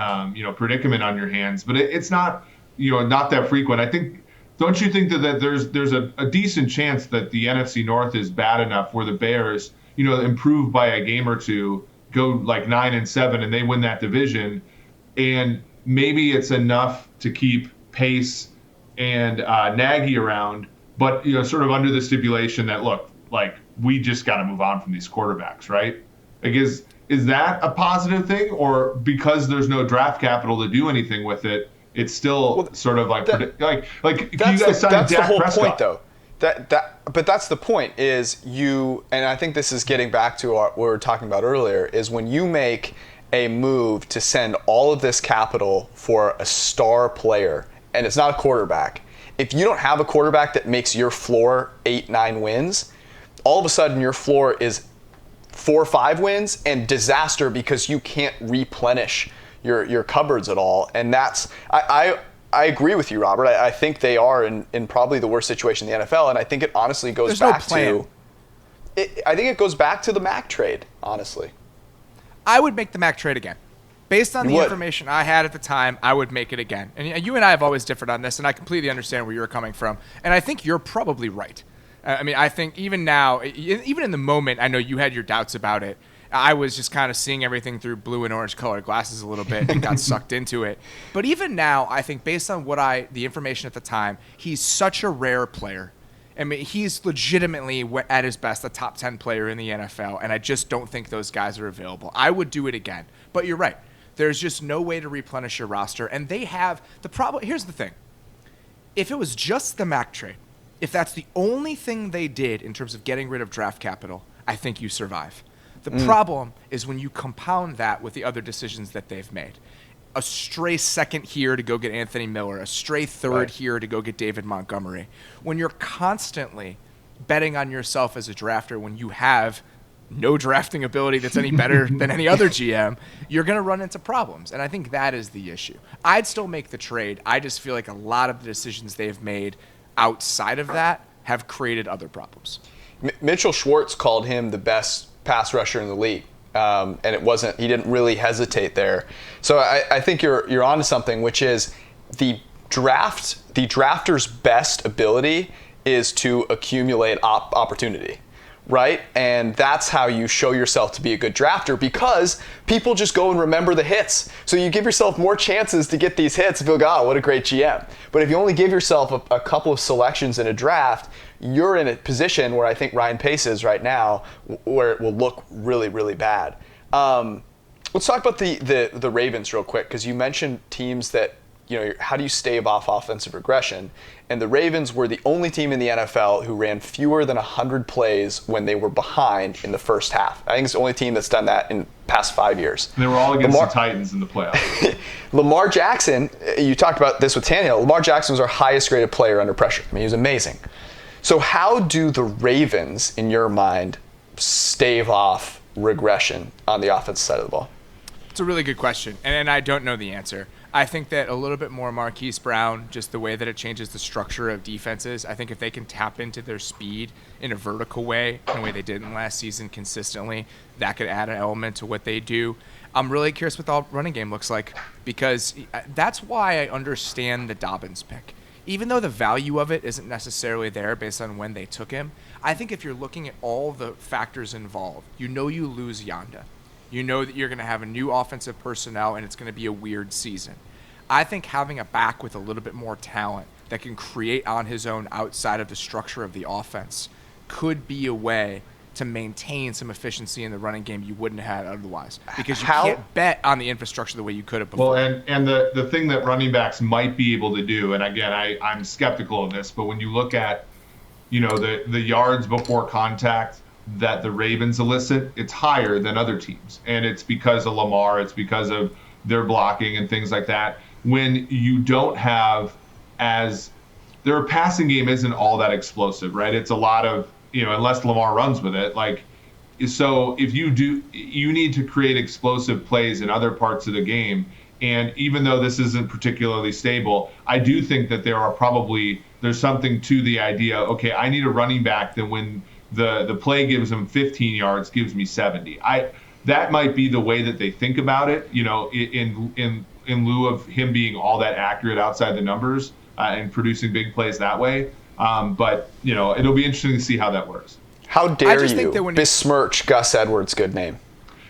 predicament on your hands, but it's not not that frequent. I think. Don't you think that there's a decent chance that the NFC North is bad enough where the Bears improve by a game or two, go like 9-7, and they win that division, and maybe it's enough to keep Pace and Nagy around, but sort of under the stipulation that look, like we just got to move on from these quarterbacks, right? Like is that a positive thing, or because there's no draft capital to do anything with it, it's still sort of like you guys signed Dak whole Prescott. Point though. But that's the point is and I think this is getting back to what we were talking about earlier, is when you make a move to send all of this capital for a star player, and it's not a quarterback. If you don't have a quarterback that makes your floor 8-9 wins, all of a sudden your floor is 4 or 5 wins and disaster because you can't replenish your cupboards at all. And that's I agree with you, Robert. I think they are in probably the worst situation in the NFL, and I think it honestly goes back to I think it goes back to the Mac trade, honestly. I would make the Mac trade again. Based on the information I had at the time, I would make it again. And you and I have always differed on this, and I completely understand where you're coming from. And I think you're probably right. I mean, I think even now, even in the moment, I know you had your doubts about it. I was just kind of seeing everything through blue and orange colored glasses a little bit and got sucked into it. But even now, I think based on the information at the time, he's such a rare player. I mean, he's legitimately, at his best, a top 10 player in the NFL, and I just don't think those guys are available. I would do it again. But you're right. There's just no way to replenish your roster, and they have the problem. Here's the thing. If it was just the Mac trade, if that's the only thing they did in terms of getting rid of draft capital, I think you survive. The problem is when you compound that with the other decisions that they've made. A stray second here to go get Anthony Miller, a stray third here to go get David Montgomery. When you're constantly betting on yourself as a drafter when you have no drafting ability that's any better than any other GM, you're going to run into problems. And I think that is the issue. I'd still make the trade. I just feel like a lot of the decisions they've made outside of that have created other problems. Mitchell Schwartz called him the best pass rusher in the league. And he didn't really hesitate there. So I think you're onto something, which is the drafter's best ability is to accumulate opportunity, right? And that's how you show yourself to be a good drafter, because people just go and remember the hits. So you give yourself more chances to get these hits and feel, God, what a great GM. But if you only give yourself a couple of selections in a draft, you're in a position where I think Ryan Pace is right now, where it will look really, really bad. Let's talk about the Ravens real quick, because you mentioned teams that, how do you stave off offensive regression? And the Ravens were the only team in the NFL who ran fewer than 100 plays when they were behind in the first half. I think it's the only team that's done that in the past 5 years. And they were all against the Titans in the playoffs. Lamar Jackson, you talked about this with Tannehill. Lamar Jackson was our highest graded player under pressure. I mean, he was amazing. So how do the Ravens, in your mind, stave off regression on the offensive side of the ball? It's a really good question, and I don't know the answer. I think that a little bit more Marquise Brown, just the way that it changes the structure of defenses, I think if they can tap into their speed in a vertical way, in a way they didn't last season consistently, that could add an element to what they do. I'm really curious what the running game looks like, because that's why I understand the Dobbins pick. Even though the value of it isn't necessarily there based on when they took him, I think if you're looking at all the factors involved, you lose Yanda. You know that you're going to have a new offensive personnel and it's going to be a weird season. I think having a back with a little bit more talent that can create on his own outside of the structure of the offense could be a way to maintain some efficiency in the running game you wouldn't have had otherwise, because you can't bet on the infrastructure the way you could have before. Well, and the thing that running backs might be able to do, and again, I'm skeptical of this, but when you look at, the yards before contact that the Ravens elicit, it's higher than other teams. And it's because of Lamar, it's because of their blocking and things like that. When you don't have their passing game isn't all that explosive, right? It's a lot of, unless Lamar runs with it, so if you need to create explosive plays in other parts of the game. And even though this isn't particularly stable, I do think that there's something to the idea, okay, I need a running back that when the play gives him 15 yards, gives me 70. That might be the way that they think about it, in lieu of him being all that accurate outside the numbers and producing big plays that way. But it'll be interesting to see how that works. How dare you besmirch Gus Edwards' good name?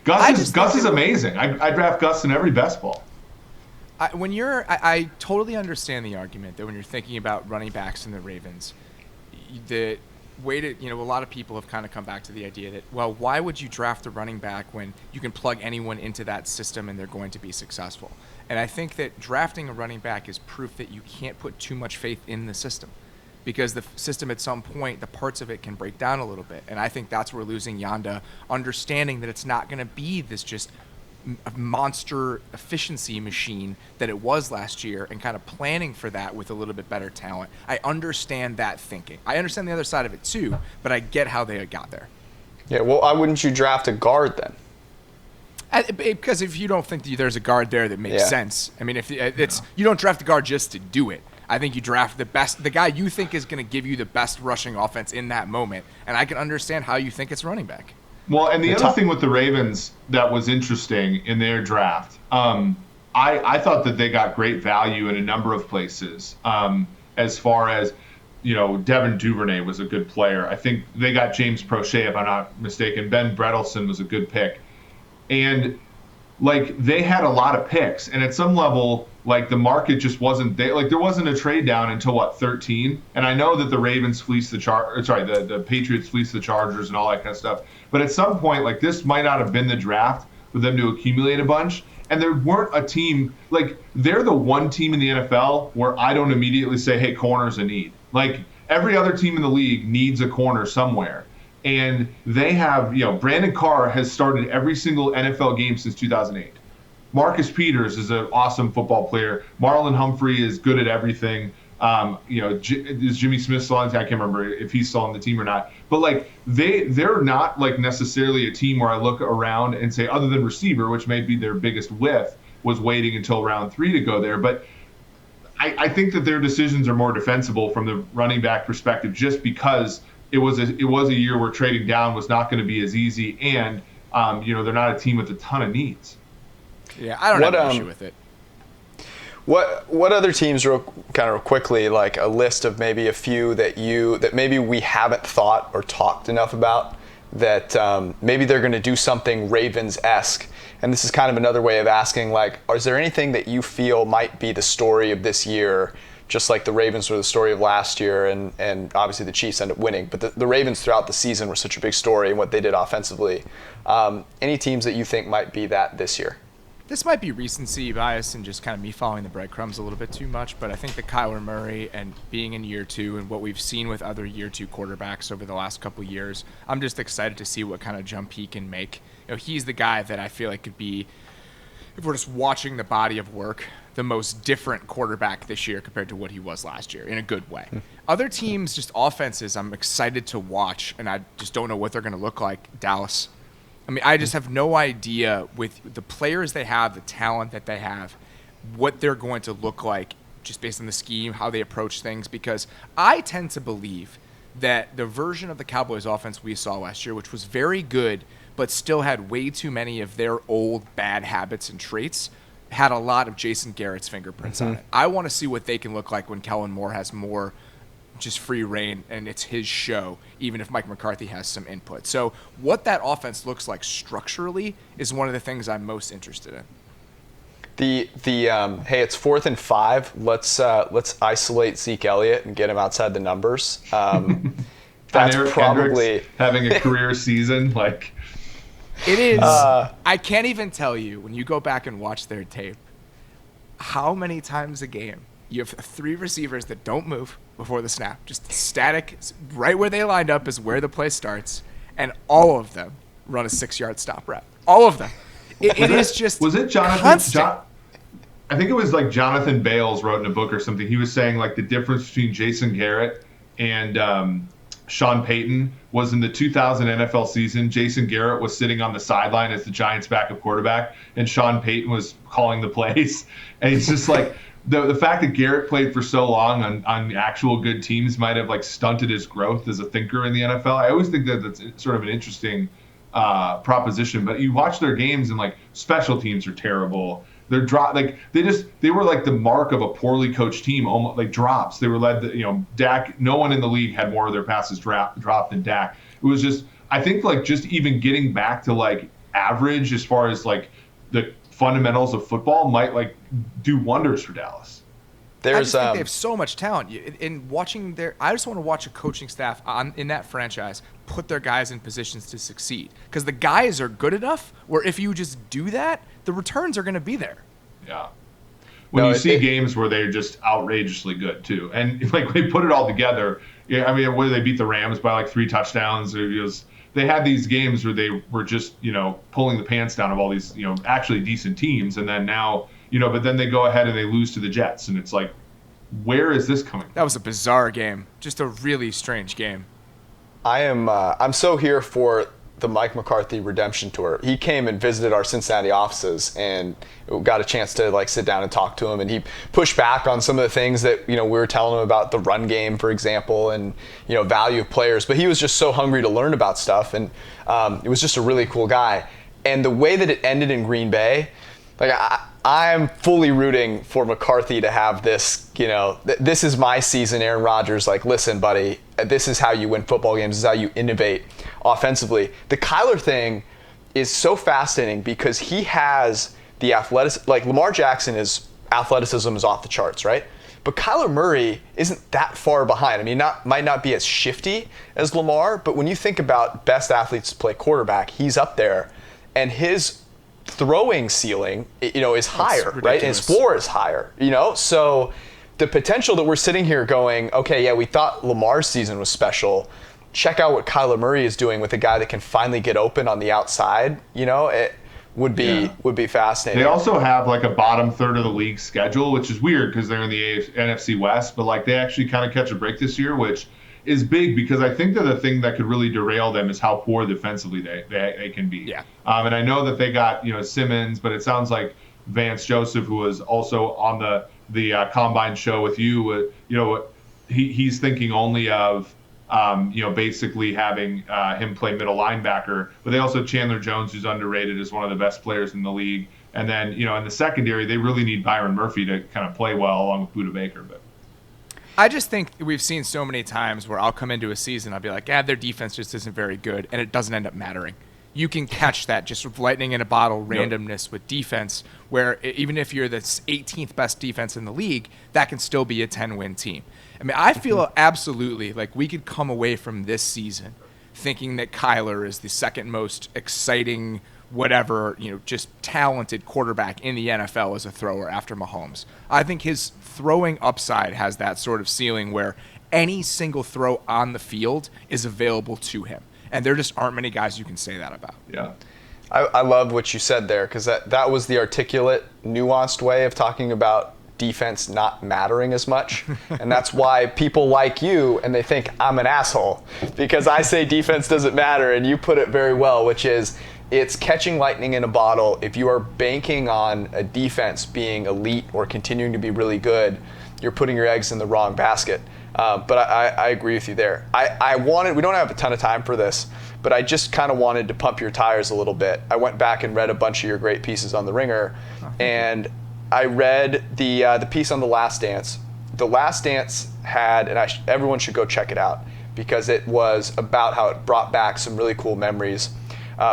Gus is amazing. I draft Gus in every best ball. I totally understand the argument that when you're thinking about running backs in the Ravens, the way to, a lot of people have kind of come back to the idea that, well, why would you draft a running back when you can plug anyone into that system and they're going to be successful? And I think that drafting a running back is proof that you can't put too much faith in the system, because the system at some point, the parts of it can break down a little bit. And I think that's where losing Yanda, understanding that it's not going to be this just monster efficiency machine that it was last year, and kind of planning for that with a little bit better talent. I understand that thinking. I understand the other side of it too, but I get how they got there. Yeah, well, why wouldn't you draft a guard then? Because if you don't think that there's a guard there that makes sense, I mean, if you don't draft the guard just to do it. I think you draft the guy you think is going to give you the best rushing offense in that moment, and I can understand how you think it's running back. Well, and the other thing with the Ravens that was interesting in their draft, I thought that they got great value in a number of places. As far as, Devin Duvernay was a good player. I think they got James Prochet, if I'm not mistaken. Ben Bredelson was a good pick. And, they had a lot of picks. And at some level, the market just wasn't there. There wasn't a trade down until, 13? And I know that the Ravens fleeced the Patriots fleeced the Chargers and all that kind of stuff. But at some point, this might not have been the draft for them to accumulate a bunch. And there weren't a team, they're the one team in the NFL where I don't immediately say, hey, corner's a need. Every other team in the league needs a corner somewhere. And they have, Brandon Carr has started every single NFL game since 2008. Marcus Peters is an awesome football player. Marlon Humphrey is good at everything. Is Jimmy Smith still on the team? I can't remember if he's still on the team or not. But they're not necessarily a team where I look around and say, other than receiver, which may be their biggest whiff, was waiting until round 3 to go there. But I think that their decisions are more defensible from the running back perspective, just because it was a year where trading down was not going to be as easy, and they're not a team with a ton of needs. Yeah, I don't have an issue with it. What other teams, real quickly, a list of maybe a few that maybe we haven't thought or talked enough about, that maybe they're going to do something Ravens-esque? And this is kind of another way of asking, is there anything that you feel might be the story of this year, just like the Ravens were the story of last year, and obviously the Chiefs ended up winning, but the Ravens throughout the season were such a big story in what they did offensively. Any teams that you think might be that this year? This might be recency bias and just kind of me following the breadcrumbs a little bit too much, but I think that Kyler Murray, and being in year 2 and what we've seen with other year 2 quarterbacks over the last couple of years, I'm just excited to see what kind of jump he can make. He's the guy that I feel like could be if we're just watching the body of work, the most different quarterback this year compared to what he was last year in a good way. Other teams, just offenses, I'm excited to watch, and I just don't know what they're going to look like. Dallas. I mean, I just have no idea with the players they have, the talent that they have, what they're going to look like just based on the scheme, how they approach things, because I tend to believe that the version of the Cowboys offense we saw last year, which was very good, but still had way too many of their old bad habits and traits, had a lot of Jason Garrett's fingerprints on it. I want to see what they can look like when Kellen Moore has more just free reign and it's his show, even if Mike McCarthy has some input. So what that offense looks like structurally is one of the things I'm most interested in. Hey, it's 4th and 5. Let's isolate Zeke Elliott and get him outside the numbers. That's Eric probably Kendricks having a career season. Like, it is. I can't even tell you when you go back and watch their tape how many times a game you have 3 receivers that don't move before the snap, just static, right where they lined up is where the play starts, and all of them run a 6-yard stop route. All of them. It is just was it Jonathan? constant. I think it was like Jonathan Bales wrote in a book or something. He was saying like the difference between Jason Garrett and Sean Payton was in the 2000 NFL season. Jason Garrett was sitting on the sideline as the Giants' backup quarterback, and Sean Payton was calling the plays. And it's just like the fact that Garrett played for so long on actual good teams might have like stunted his growth as a thinker in the NFL. I always think that that's sort of an interesting proposition. But you watch their games and like special teams are terrible. They're they were like the mark of a poorly coached team, almost like drops. They were Dak. No one in the league had more of their passes dropped than Dak. It was just, I think like just even getting back to like average as far as like the fundamentals of football might like do wonders for Dallas. I just think they have so much talent. In watching I just want to watch a coaching staff in that franchise put their guys in positions to succeed, because the guys are good enough where if you just do that, the returns are going to be there. Yeah. When you see games where they're just outrageously good too, and like they put it all together. Yeah, I mean, whether they beat the Rams by like 3 touchdowns, they had these games where they were just pulling the pants down of all these actually decent teams, and then now but then they go ahead and they lose to the Jets, and it's like, where is this coming from? That was a bizarre game, just a really strange game. I'm so here for the Mike McCarthy redemption tour. He came and visited our Cincinnati offices and got a chance to like sit down and talk to him, and he pushed back on some of the things that we were telling him about the run game, for example, and value of players. But he was just so hungry to learn about stuff, and it was just a really cool guy. And the way that it ended in Green Bay, like I'm fully rooting for McCarthy to have this, this is my season. Aaron Rodgers, like, listen, buddy, this is how you win football games. This is how you innovate offensively. The Kyler thing is so fascinating because he has the athleticism. Like, Lamar Jackson, his athleticism is off the charts, right? But Kyler Murray isn't that far behind. I mean, might not be as shifty as Lamar, but when you think about best athletes to play quarterback, he's up there. And his throwing ceiling, is higher, right? And his floor is higher, So the potential that we're sitting here going, okay, yeah, we thought Lamar's season was special. Check out what Kyler Murray is doing with a guy that can finally get open on the outside. It would be fascinating. They also have like a bottom third of the league schedule, which is weird because they're in the NFC West, but like they actually kind of catch a break this year, which is big because I think that the thing that could really derail them is how poor defensively they can be. Yeah. And I know that they got Simmons, but it sounds like Vance Joseph, who was also on the Combine show with you, he's thinking only of basically having him play middle linebacker. But they also have Chandler Jones, who's underrated as one of the best players in the league. And then in the secondary, they really need Byron Murphy to kind of play well along with Budda Baker, but. I just think we've seen so many times where I'll come into a season, I'll be like, their defense just isn't very good, and it doesn't end up mattering. You can catch that just with lightning in a bottle randomness with defense, where even if you're the 18th best defense in the league, that can still be a 10-win team. I mean, I feel absolutely like we could come away from this season thinking that Kyler is the second most exciting, whatever, just talented quarterback in the NFL as a thrower after Mahomes. I think his throwing upside has that sort of ceiling where any single throw on the field is available to him. And there just aren't many guys you can say that about. Yeah. I love what you said there, because that was the articulate, nuanced way of talking about defense not mattering as much. And that's why people like you, and they think I'm an asshole, because I say defense doesn't matter, and you put it very well, which is it's catching lightning in a bottle. If you are banking on a defense being elite or continuing to be really good, you're putting your eggs in the wrong basket. But I agree with you there. We don't have a ton of time for this, but I just kind of wanted to pump your tires a little bit. I went back and read a bunch of your great pieces on The Ringer, and I read the piece on The Last Dance. The Last Dance had, and everyone should go check it out, because it was about how it brought back some really cool memories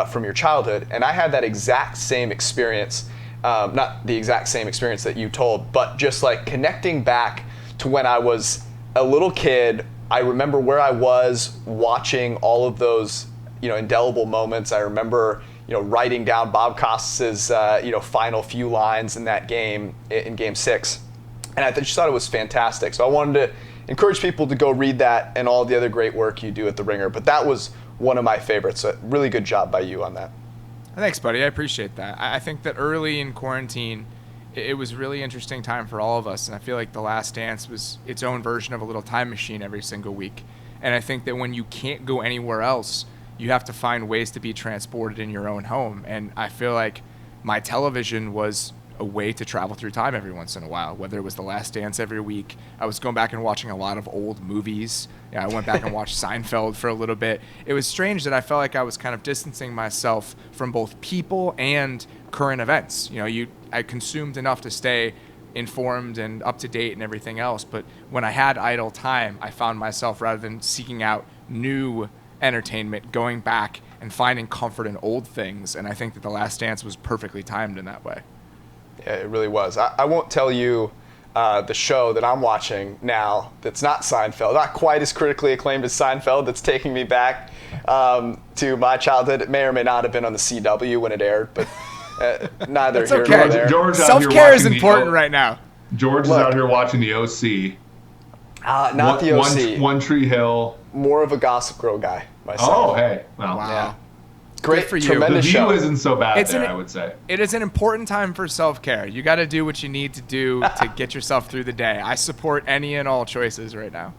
from your childhood. And I had that exact same experience, not the exact same experience that you told, but just like connecting back to when I was a little kid. I remember where I was watching all of those, indelible moments. I remember, writing down Bob Costas's, final few lines in that game, in Game 6. And I just thought it was fantastic. So I wanted to encourage people to go read that and all the other great work you do at The Ringer. But that was one of my favorites. So really good job by you on that. Thanks, buddy. I appreciate that. I think that early in quarantine, it was a really interesting time for all of us. And I feel like The Last Dance was its own version of a little time machine every single week. And I think that when you can't go anywhere else, you have to find ways to be transported in your own home. And I feel like my television was a way to travel through time every once in a while, whether it was The Last Dance every week. I was going back and watching a lot of old movies. I went back and watched Seinfeld for a little bit. It was strange that I felt like I was kind of distancing myself from both people and current events. I consumed enough to stay informed and up to date and everything else. But when I had idle time, I found myself, rather than seeking out new entertainment, going back and finding comfort in old things. And I think that The Last Dance was perfectly timed in that way. Yeah, it really was. I won't tell you the show that I'm watching now that's not Seinfeld, not quite as critically acclaimed as Seinfeld, that's taking me back to my childhood. It may or may not have been on the CW when it aired, but neither here nor there. Self-care is important right now. George is out here watching the OC. Not the OC. One Tree Hill. More of a Gossip Girl guy myself. Oh, hey. Well, wow. Yeah. Great for you. Tremendous the view show. isn't so bad I would say. It is an important time for self-care. You got to do what you need to do to get yourself through the day. I support any and all choices right now.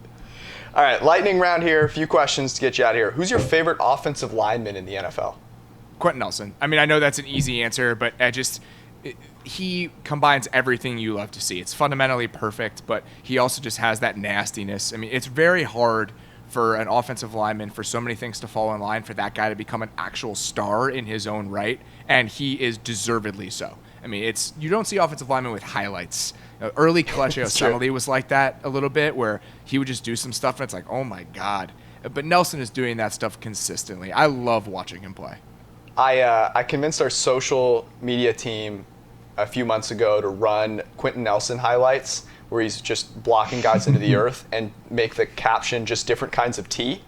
All right, lightning round here. A few questions to get you out of here. Who's your favorite offensive lineman in the NFL? Quentin Nelson. I mean, I know that's an easy answer, but he combines everything you love to see. It's fundamentally perfect, but he also just has that nastiness. I mean, it's very hard for an offensive lineman, for so many things to fall in line, for that guy to become an actual star in his own right, and he is deservedly so. I mean, you don't see offensive linemen with highlights. Early Kelechi Osemele was like that a little bit, where he would just do some stuff, and it's like, oh my God. But Nelson is doing that stuff consistently. I love watching him play. I convinced our social media team a few months ago to run Quentin Nelson highlights, where he's just blocking guys into the earth, and make the caption just different kinds of tea,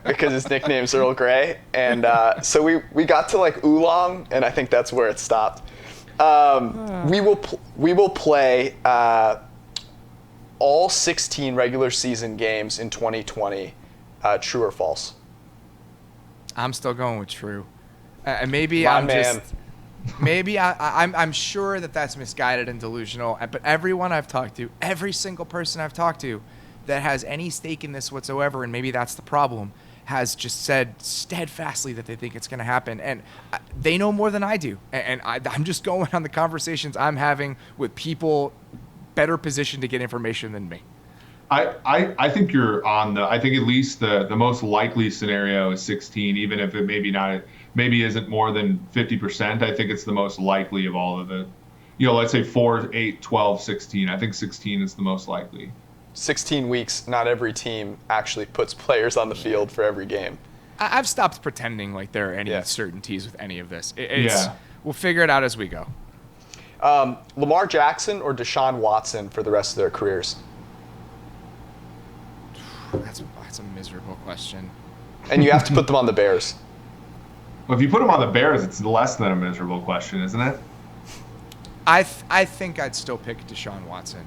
because his nickname's Earl Grey. And so we got to like oolong, and I think that's where it stopped. We will play all 16 regular season games in 2020. True or false? I'm still going with true. Maybe I'm sure that's misguided and delusional. But everyone I've talked to, every single person I've talked to that has any stake in this whatsoever, and maybe that's the problem, has just said steadfastly that they think it's going to happen. And they know more than I do. And I'm just going on the conversations I'm having with people better positioned to get information than me. I think you're on I think at least the most likely scenario is 16, even if it maybe isn't more than 50%. I think it's the most likely of all of it. Let's say 4, 8, 12, 16. I think 16 is the most likely. 16 weeks, not every team actually puts players on the field for every game. I've stopped pretending like there are any certainties with any of this. We'll figure it out as we go. Lamar Jackson or Deshaun Watson for the rest of their careers? That's a miserable question. And you have to put them on the Bears. Well, if you put them on the Bears, it's less than a miserable question, isn't it? I think I'd still pick Deshaun Watson.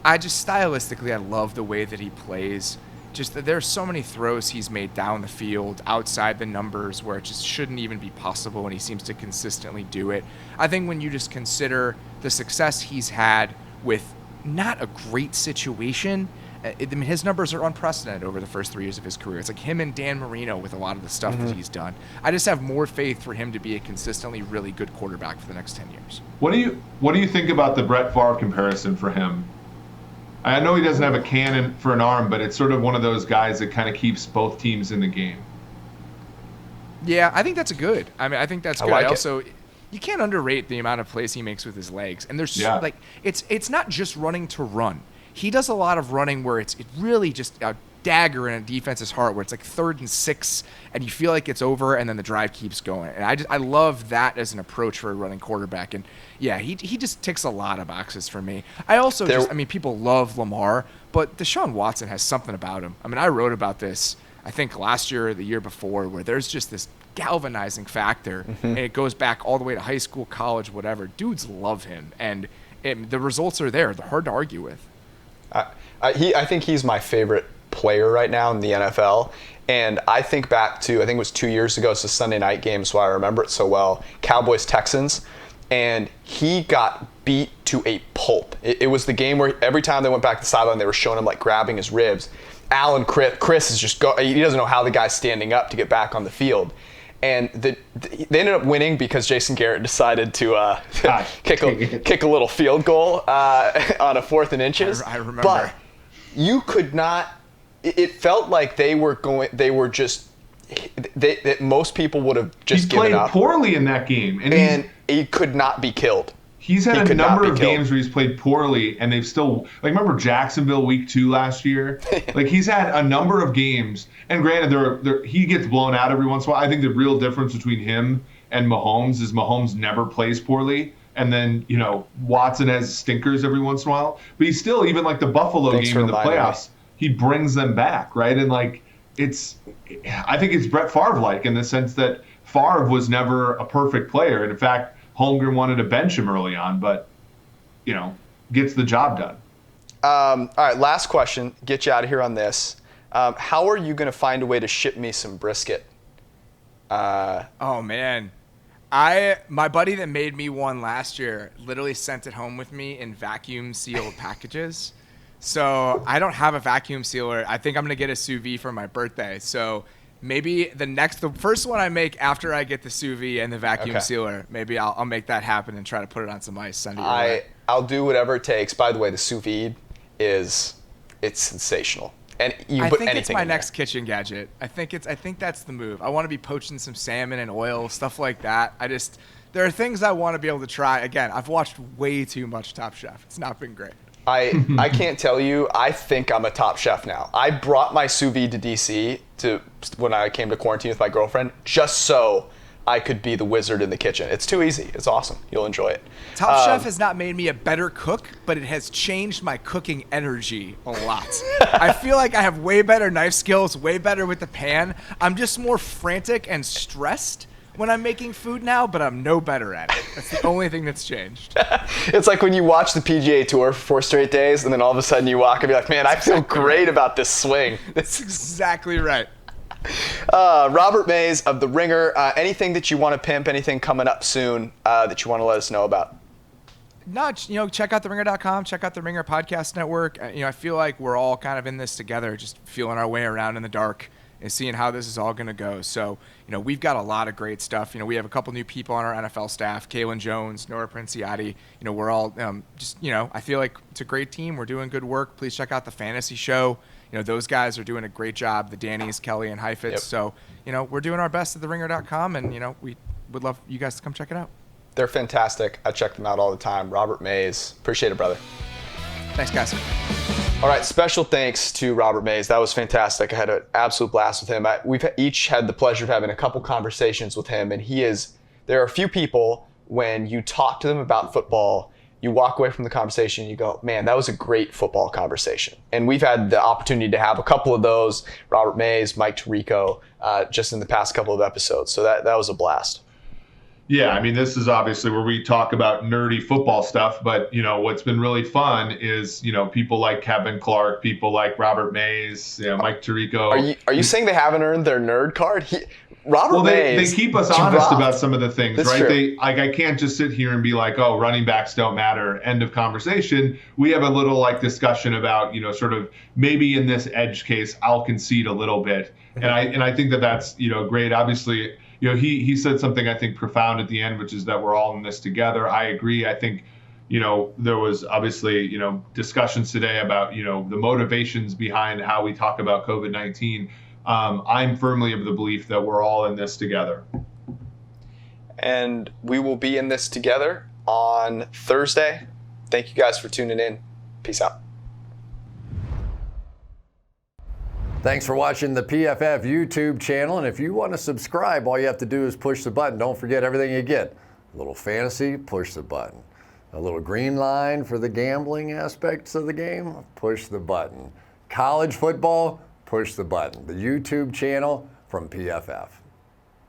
I just stylistically, I love the way that he plays. just there's so many throws he's made down the field, outside the numbers, where it just shouldn't even be possible, and he seems to consistently do it. I think when you just consider the success he's had with not a great situation, I mean, his numbers are unprecedented over the first 3 years of his career. It's like him and Dan Marino with a lot of the stuff that he's done. I just have more faith for him to be a consistently really good quarterback for the next 10 years. What do you think about the Brett Favre comparison for him? I know he doesn't have a cannon for an arm, but it's sort of one of those guys that kind of keeps both teams in the game. Yeah, I think that's good. I mean, I think that's good. I like also, you can't underrate the amount of plays he makes with his legs. And there's like, it's not just running to run. He does a lot of running where it's really just a dagger in a defense's heart, where it's like 3rd and 6, and you feel like it's over, and then the drive keeps going. And I love that as an approach for a running quarterback. And yeah, he just ticks a lot of boxes for me. I also people love Lamar, but Deshaun Watson has something about him. I mean, I wrote about this, I think last year or the year before, where there's just this galvanizing factor, and it goes back all the way to high school, college, whatever. Dudes love him, and the results are there. They're hard to argue with. I think he's my favorite player right now in the NFL. And I think back to, I think it was 2 years ago, it's a Sunday night game, so I remember it so well, Cowboys-Texans, and he got beat to a pulp. It was the game where every time they went back to the sideline, they were showing him like grabbing his ribs. Chris is just he doesn't know how the guy's standing up to get back on the field. And they ended up winning because Jason Garrett decided to kick a little field goal on a 4th and inches. I remember. But you could not. It felt like most people would have just given up. He played poorly in that game, and he could not be killed. He's had a number of games where he's played poorly, and they've still, like, remember Jacksonville week 2 last year? Like, he's had a number of games, and granted, he gets blown out every once in a while. I think the real difference between him and Mahomes is Mahomes never plays poorly, and then, Watson has stinkers every once in a while. But he's still, even like the Buffalo game in the playoffs, he brings them back, right? And, like, I think it's Brett Favre-like in the sense that Favre was never a perfect player. And, in fact, Holmgren wanted to bench him early on, but, gets the job done. All right, last question. Get you out of here on this. How are you going to find a way to ship me some brisket? Oh, man. My buddy that made me one last year literally sent it home with me in vacuum sealed packages. So I don't have a vacuum sealer. I think I'm going to get a sous vide for my birthday. So maybe the first one I make after I get the sous vide and the vacuum sealer, maybe I'll make that happen and try to put it on some ice. Send it your way. I'll do whatever it takes. By the way, the sous vide it's sensational. And you put anything in there. I think it's my next kitchen gadget. I think that's the move. I want to be poaching some salmon and oil, stuff like that. There are things I want to be able to try. Again, I've watched way too much Top Chef. It's not been great. I can't tell you. I think I'm a top chef now. I brought my sous vide to DC when I came to quarantine with my girlfriend, just so I could be the wizard in the kitchen. It's too easy. It's awesome. You'll enjoy it. Top Chef has not made me a better cook, but it has changed my cooking energy a lot. I feel like I have way better knife skills, way better with the pan. I'm just more frantic and stressed when I'm making food now, but I'm no better at it. That's the only thing that's changed. It's like when you watch the PGA Tour for 4 straight days, and then all of a sudden you walk and be like, man, I feel great about this swing. That's exactly right. Robert Mays of The Ringer, anything that you want to pimp, anything coming up soon that you want to let us know about? No, check out theringer.com, check out the Ringer Podcast Network. I feel like we're all kind of in this together, just feeling our way around in the dark and seeing how this is all going to go. So, we've got a lot of great stuff. We have a couple new people on our NFL staff, Kalen Jones, Nora Princiati. We're all I feel like it's a great team. We're doing good work. Please check out the fantasy show. Those guys are doing a great job, the Dannys, Kelly, and Heifetz. Yep. So, we're doing our best at theringer.com, and, we would love you guys to come check it out. They're fantastic. I check them out all the time. Robert Mays. Appreciate it, brother. Thanks, guys. All right, special thanks to Robert Mays. That was fantastic. I had an absolute blast with him. We've each had the pleasure of having a couple conversations with him, and there are a few people, when you talk to them about football, you walk away from the conversation and you go, man, that was a great football conversation. And we've had the opportunity to have a couple of those, Robert Mays, Mike Tirico, just in the past couple of episodes. So that was a blast. Yeah, I mean, this is obviously where we talk about nerdy football stuff, but what's been really fun is people like Kevin Clark, people like Robert Mays, Mike Tirico. Are you saying they haven't earned their nerd card? Robert Well, they Mays keep us honest dropped. about some of the things, That's right? true. They I can't just sit here and be like, oh, running backs don't matter. End of conversation. We have a little discussion about sort of maybe in this edge case, I'll concede a little bit, and I think that's great. Obviously, he said something I think profound at the end, which is that we're all in this together. I agree. I think there was obviously discussions today about the motivations behind how we talk about COVID-19. I'm firmly of the belief that we're all in this together. And we will be in this together on Thursday. Thank you guys for tuning in. Peace out. Thanks for watching the PFF YouTube channel. And if you want to subscribe, all you have to do is push the button. Don't forget everything you get. A little fantasy, push the button. A little green line for the gambling aspects of the game, push the button. College football, push the button. The YouTube channel from PFF.